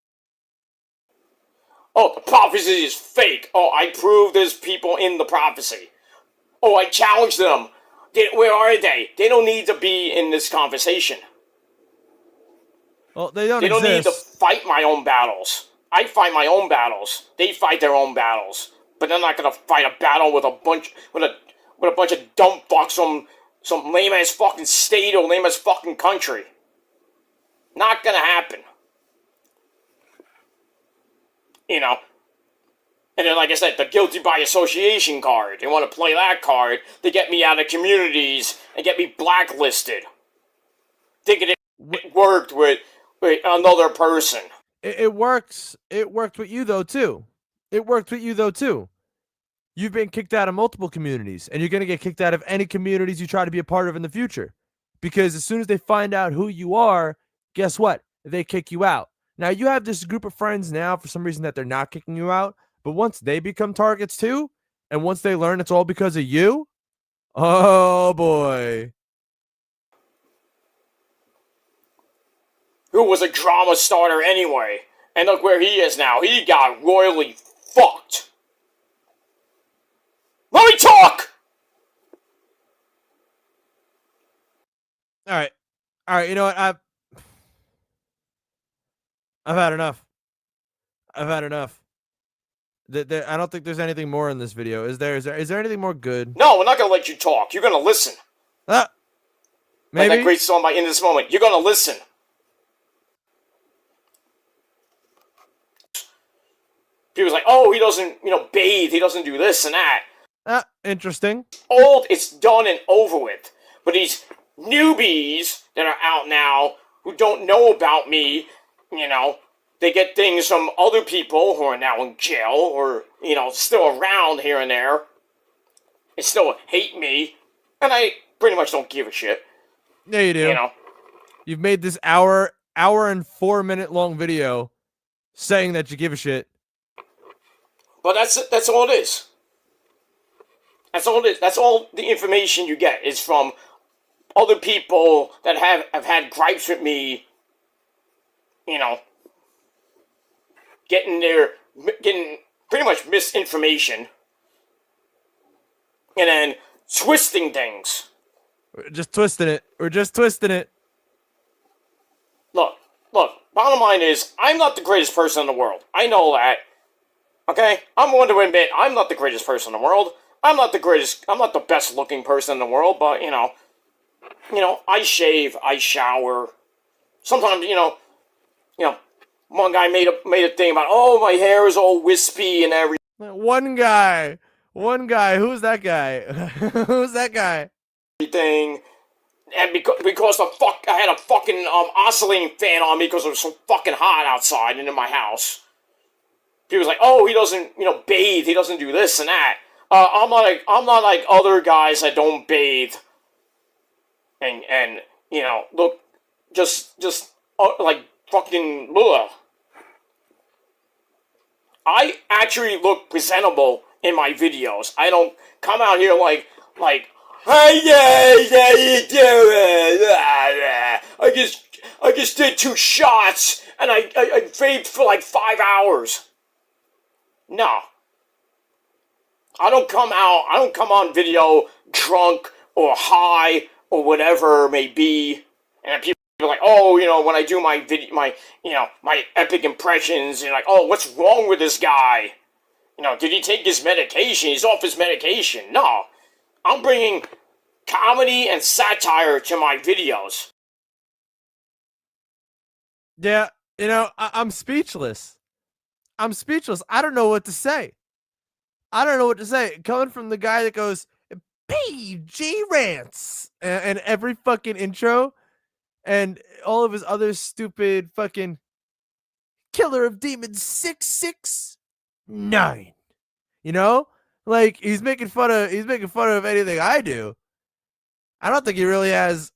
A: Oh, the prophecy is fake. Oh, I prove there's people in the prophecy. Oh, I challenge them. Where are they? They don't need to be in this conversation.
C: Well, they don't
A: need to fight my own battles. I fight my own battles. They fight their own battles. But they're not going to fight a battle with with a bunch of dumb fucks from some lame-ass fucking state or lame-ass fucking country. Not gonna happen. You know? And then, like I said, the guilty by association card. They want to play that card to get me out of communities and get me blacklisted. Thinking it worked with another person.
C: It works. It worked with you, though, too. It worked with you, though, too. You've been kicked out of multiple communities, and you're going to get kicked out of any communities you try to be a part of in the future. Because as soon as they find out who you are, guess what? They kick you out. Now, you have this group of friends now, for some reason, that they're not kicking you out. But once they become targets too, and once they learn it's all because of you, oh boy.
A: Who was a drama starter anyway. And look where he is now. He got royally fucked. Let me talk!
C: All right, you know what? I've had enough. I've had enough. I don't think there's anything more in this video. Is there anything more good?
A: No, we're not gonna let you talk. You're gonna listen.
C: Maybe?
A: Like that great song by In This Moment. You're gonna listen. People's like, oh, he doesn't, bathe. He doesn't do this and that.
C: Interesting.
A: Old, it's done and over with. But these newbies that are out now who don't know about me, they get things from other people who are now in jail or, still around here and there and still hate me. And I pretty much don't give a shit.
C: Yeah, you do. You've made this hour and 4 minute long video saying that you give a shit.
A: But that's all it is. That's all it is. That's all the information you get is from other people that have had gripes with me, getting pretty much misinformation and then twisting things.
C: We're just twisting it.
A: Look, bottom line is, I'm not the greatest person in the world. I know that. Okay? I'm willing to admit I'm not the greatest person in the world. I'm not the best looking person in the world, but, I shave, I shower. Sometimes, one guy made a thing about, oh, my hair is all wispy and everything.
C: One guy. Who's that guy? Who's that guy?
A: And because I had a fucking oscillating fan on me because it was so fucking hot outside and in my house. People's like, oh, he doesn't, bathe. He doesn't do this and that. I'm not like other guys that don't bathe. And look, just like fucking ugh. I actually look presentable in my videos. I don't come out here like, hey guys, how you doing? I just did 2 shots and I vaped for like 5 hours. No. I don't come on video drunk or high or whatever it may be, and people are like, oh, when I do my video, my epic impressions, and like, oh, what's wrong with this guy? Did he take his medication? He's off his medication. No. I'm bringing comedy and satire to my videos.
C: Yeah, I'm speechless. I don't know what to say. Coming from the guy that goes, PG rants, and every fucking intro, and all of his other stupid fucking Killer of Demons 669. Like he's making fun of anything I do. I don't think he really has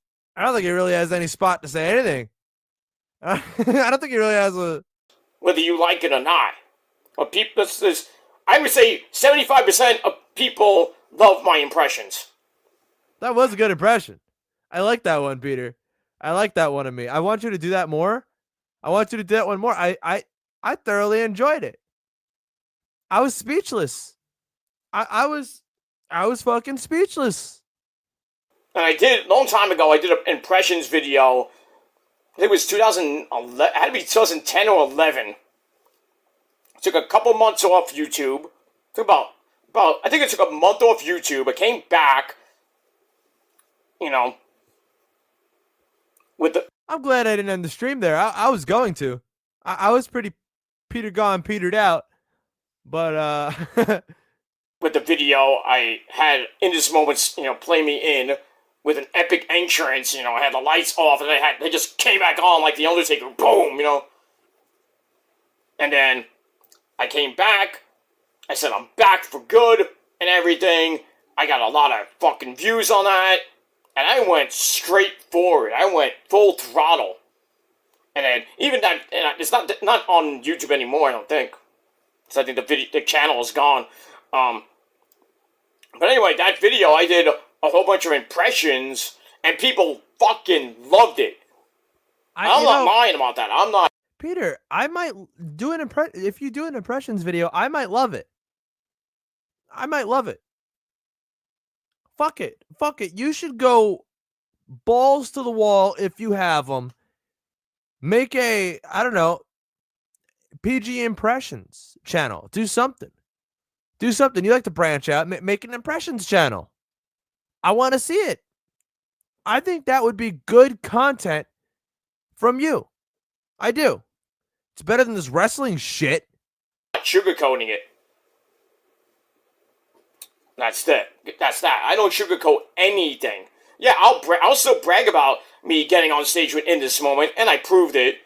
C: any spot to say anything. I don't think he really has a.
A: Whether you like it or not, but people, I would say 75% of people love my impressions.
C: That was a good impression. I like that one, Peter. I like that one of me. I want you to do that more. I want you to do that one more. I thoroughly enjoyed it. I was speechless. I was fucking speechless.
A: And I did, a long time ago, I did an impressions video. I think it was 2011, it had to be 2010 or 11. Took a couple months off YouTube. Took about I think it took a month off YouTube. I came back, with the
C: I'm glad I didn't end the stream there. I was going to. I was pretty Peter gone, petered out. But
A: with the video I had in this moment, play me in with an epic entrance. I had the lights off and they just came back on like the Undertaker. Boom, And then I came back. I said I'm back for good and everything. I got a lot of fucking views on that. And I went straight forward. I went full throttle. And then even that, and it's not on YouTube anymore, I don't think. So I think the channel is gone. But anyway, that video, I did a whole bunch of impressions, and people fucking loved it. I'm not lying about that. I'm not.
C: Peter, I might do if you do an impressions video, I might love it. I might love it. Fuck it. Fuck it. You should go balls to the wall if you have them. Make I don't know, PG impressions channel. Do something. You like to branch out. Make an impressions channel. I want to see it. I think that would be good content from you. I do. It's better than this wrestling shit.
A: Sugarcoating it. That's that. I don't sugarcoat anything. Yeah, I'll still brag about me getting on stage in this moment, and I proved it.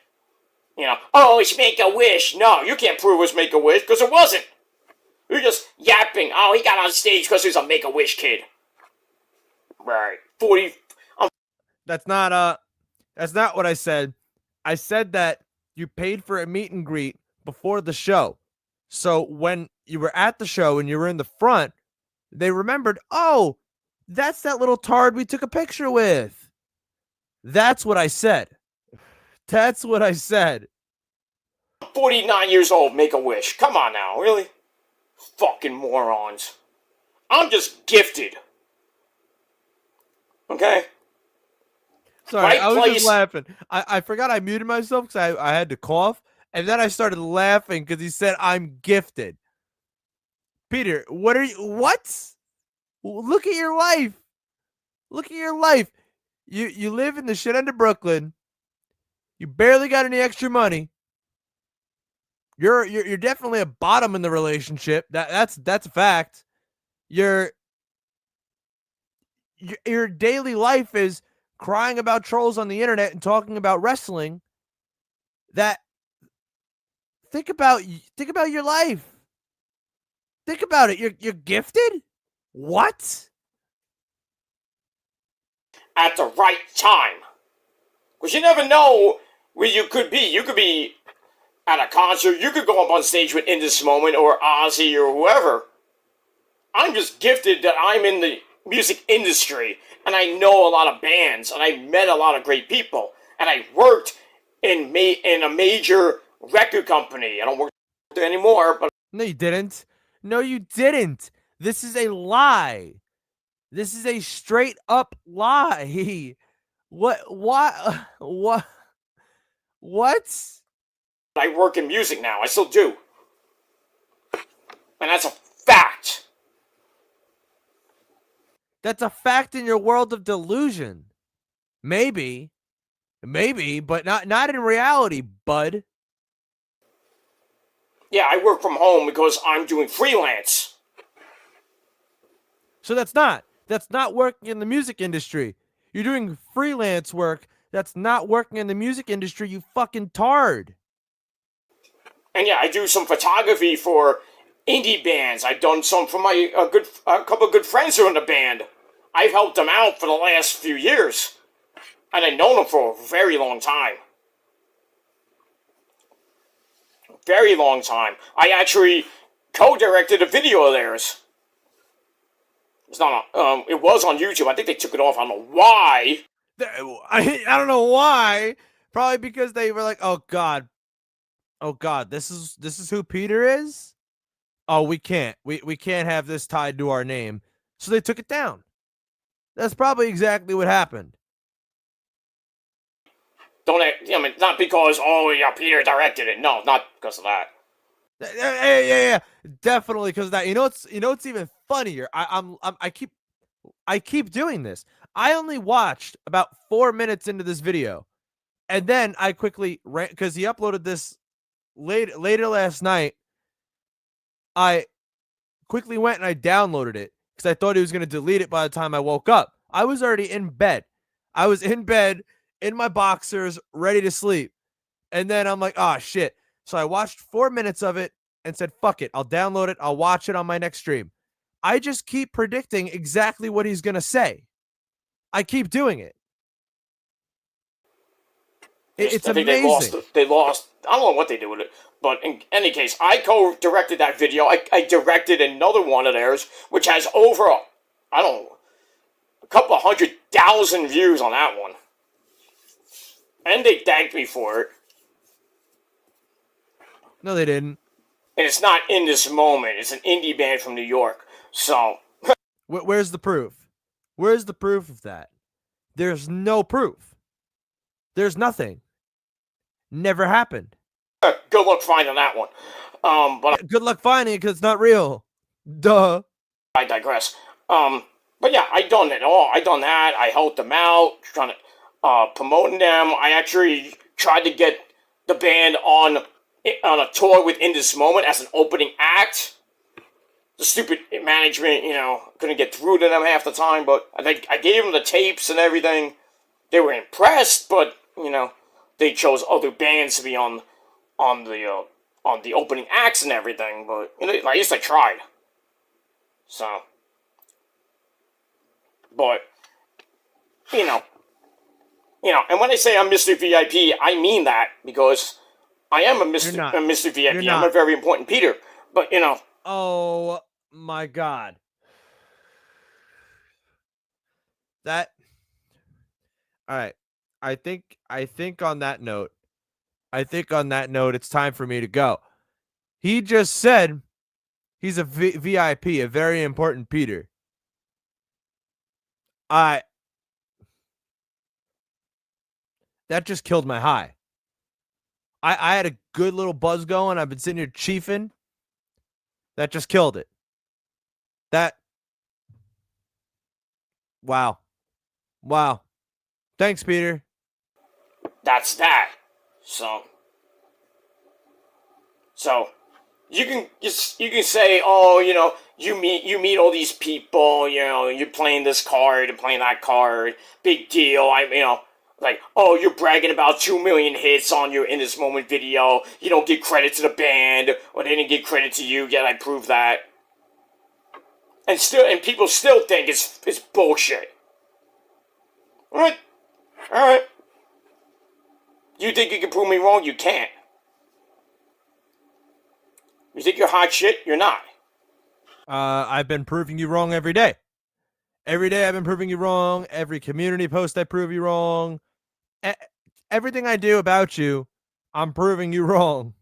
A: Oh, it's Make-A-Wish. No, you can't prove it's Make-A-Wish, because it wasn't. You're just yapping. Oh, he got on stage because he was a Make-A-Wish kid. Right. 40...
C: That's not what I said. I said that you paid for a meet and greet before the show. So when you were at the show and you were in the front, they remembered, oh, that's that little tard we took a picture with. That's what I said.
A: 49 years old, Make-A-Wish. Come on now, really? Fucking morons. I'm just gifted. Okay?
C: Sorry, I was just laughing. I forgot I muted myself because I had to cough, and then I started laughing because he said I'm gifted. Peter, what? Look at your life. You live in the shit end of Brooklyn. You barely got any extra money. You're definitely a bottom in the relationship. That's a fact. Your daily life is crying about trolls on the internet and talking about wrestling. Think about your life. Think about it. You're gifted? What?
A: At the right time. Because you never know where you could be. You could be at a concert. You could go up on stage with In This Moment or Ozzy or whoever. I'm just gifted that I'm in the music industry. And I know a lot of bands. And I met a lot of great people. And I worked in a major record company. I don't work there anymore. But
C: No, you didn't. This is a lie. This is a straight up lie. What?
A: I work in music now. I still do. And that's a fact.
C: That's a fact in your world of delusion. Maybe, but not in reality, bud.
A: Yeah, I work from home because I'm doing freelance.
C: So that's not working in the music industry. You're doing freelance work. That's not working in the music industry, you fucking tard.
A: And yeah, I do some photography for indie bands. I've done some for my a couple of good friends who are in the band. I've helped them out for the last few years. And I've known them for a very long time. Very long time. I actually co-directed a video of theirs. It's not it was on YouTube. I think they took it off. I don't know why.
C: I don't know why. Probably because they were like, oh god, this is who Peter is. Oh, we can't have this tied to our name, so they took it down. That's probably exactly what happened.
A: Not because Peter directed it. No, not because of that.
C: Yeah, definitely because that. What's even funnier. I keep doing this. I only watched about 4 minutes into this video, and then I quickly ran because he uploaded this later last night. I quickly went and I downloaded it because I thought he was going to delete it by the time I woke up. I was already in bed. I was in bed in my boxers, ready to sleep. And then I'm like, oh, shit. So I watched 4 minutes of it and said, fuck it. I'll download it. I'll watch it on my next stream. I just keep predicting exactly what he's going to say. I keep doing it. It's amazing.
A: They lost. I don't know what they did with it. But in any case, I co-directed that video. I directed another one of theirs, which has over, I don't know, a couple 100,000 views on that one. And they thanked me for it.
C: No, they didn't.
A: And it's not In This Moment. It's an indie band from New York. So.
C: Where's the proof? Where's the proof of that? There's no proof. There's nothing. Never happened.
A: Good luck finding that one. But
C: good luck finding it because it's not real. Duh.
A: I digress. But yeah, I done it all. I done that. I helped them out, trying to promoting them. I actually tried to get the band on a tour with In This Moment as an opening act. The stupid management, couldn't get through to them half the time. But I gave them the tapes and everything. They were impressed, but they chose other bands to be on the opening acts and everything, but at least I tried. So, but and when I say I'm Mr. VIP, I mean that because I am a Mr. VIP. I'm a very important Peter, but
C: Oh my God. That. All right. I think on that note, it's time for me to go. He just said he's a VIP, a very important Peter. That just killed my high. I had a good little buzz going. I've been sitting here chiefing. That just killed it. Wow. Thanks, Peter.
A: That's that. So you can say, oh, you meet all these people, you're playing this card and playing that card, big deal. Like, oh, you're bragging about 2 million hits on your In This Moment video. You don't give credit to the band, or they didn't give credit to you. Yet I prove that, and people still think it's bullshit. All right. You think you can prove me wrong? You can't. You think you're hot shit? You're not.
C: I've been proving you wrong every day. Every day I've been proving you wrong. Every community post I prove you wrong. Everything I do about you, I'm proving you wrong.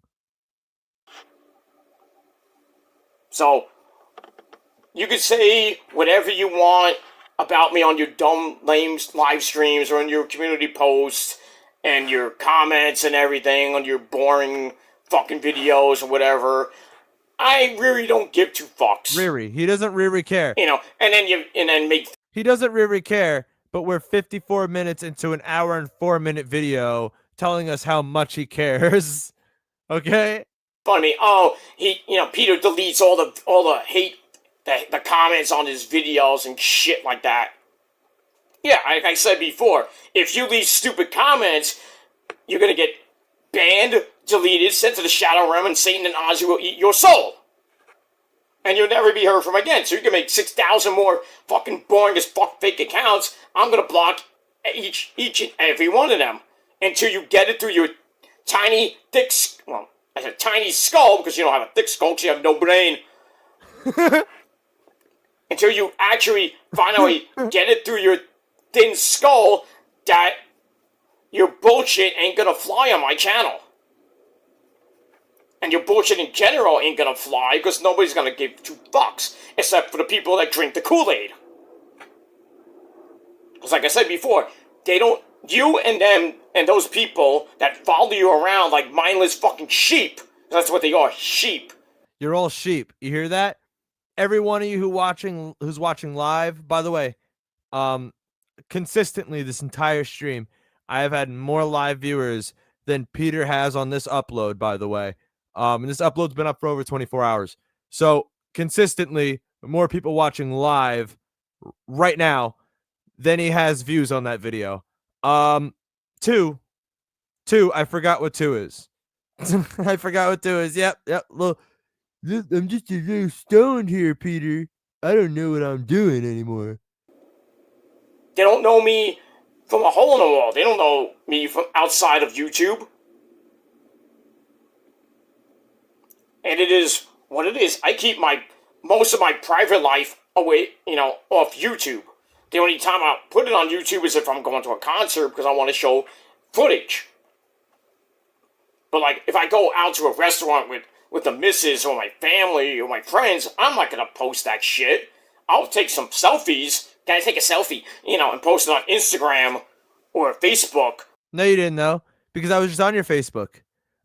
A: So, you can say whatever you want about me on your dumb, lame live streams or on your community posts and your comments and everything on your boring fucking videos or whatever. I really don't give two fucks.
C: Riri. He doesn't really care.
A: And then make...
C: He doesn't really care, but we're 54 minutes into an hour and 4-minute video telling us how much he cares. Okay?
A: Fun of me. Oh, Peter deletes all the hate, the comments on his videos and shit like that. Yeah, like I said before, if you leave stupid comments, you're gonna get banned, deleted, sent to the Shadow Realm, and Satan and Ozzy will eat your soul. And you'll never be heard from again. So you can make 6,000 more fucking boring as fuck fake accounts. I'm gonna block each and every one of them until you get it through your tiny, thick, well, I said tiny skull because you don't have a thick skull because you have no brain. Until you actually finally get it through your thin skull that your bullshit ain't gonna fly on my channel. And your bullshit in general ain't gonna fly because nobody's gonna give two fucks except for the people that drink the Kool-Aid. Because like I said before, you and them and those people that follow you around like mindless fucking sheep, That's what they are, sheep.
C: You're all sheep. You hear that? Every one of you who's watching live, by the way, consistently this entire stream, I have had more live viewers than Peter has on this upload, by the way. And this upload's been up for over 24 hours. So consistently more people watching live right now than he has views on that video. Two, I forgot what 2 is. I forgot what 2 is. Yep. Well, I'm just a little stoned here, Peter. I don't know what I'm doing anymore.
A: They don't know me from a hole in the wall. They don't know me from outside of YouTube. And it is what it is. I keep most of my private life away, off YouTube. The only time I put it on YouTube is if I'm going to a concert because I want to show footage. But like, if I go out to a restaurant with the missus or my family or my friends, I'm not going to post that shit. I'll take some selfies. Can I take a selfie? And post it on Instagram or Facebook.
C: No, you didn't know, because I was just on your Facebook.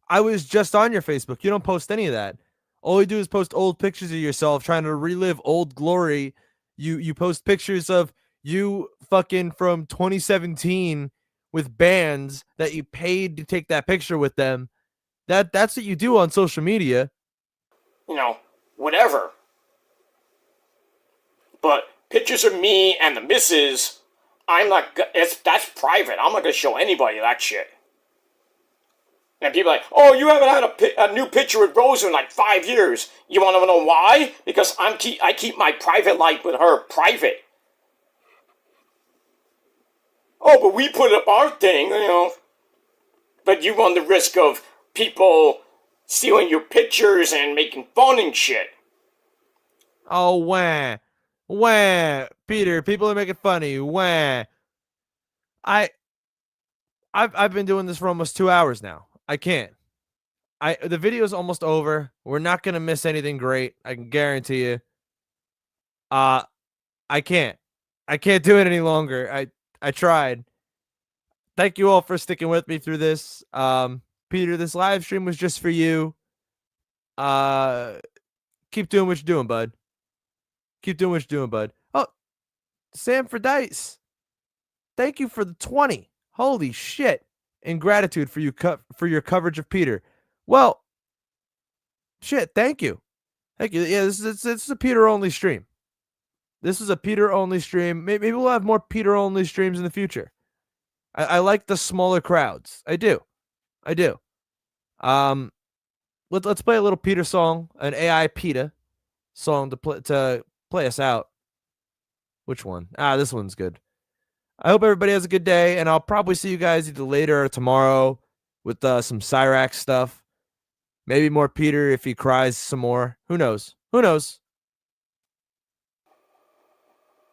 C: I was just on your Facebook. You don't post any of that. All you do is post old pictures of yourself trying to relive old glory. You post pictures of you fucking from 2017 with bands that you paid to take that picture with them. That's what you do on social media.
A: Whatever. But pictures of me and the missus, that's private. I'm not going to show anybody that shit. And people are like, oh, you haven't had a new picture with Rose in like 5 years. You want to know why? Because I keep my private life with her private. Oh, but we put up our thing, But you run the risk of people stealing your pictures and making fun and shit.
C: Oh, wah. Peter, people are making fun of you. Wah. I've been doing this for almost 2 hours now. I can't. The video's almost over. We're not gonna miss anything great. I can guarantee you. I can't do it any longer. I tried. Thank you all for sticking with me through this. Peter, this live stream was just for you. Keep doing what you're doing, bud. Keep doing what you're doing, bud. Oh, Sam for Dice. Thank you for the 20. Holy shit. In gratitude for your coverage of Peter. Well, shit, thank you. Thank you. Yeah, this is a Peter-only stream. This is a Peter-only stream. Maybe we'll have more Peter-only streams in the future. I like the smaller crowds. I do. Let's play a little Peter song, an AI PETA song to play us out. Which one? This one's good. I hope everybody has a good day, and I'll probably see you guys either later or tomorrow with some Cyrax stuff. Maybe more Peter if he cries some more. Who knows?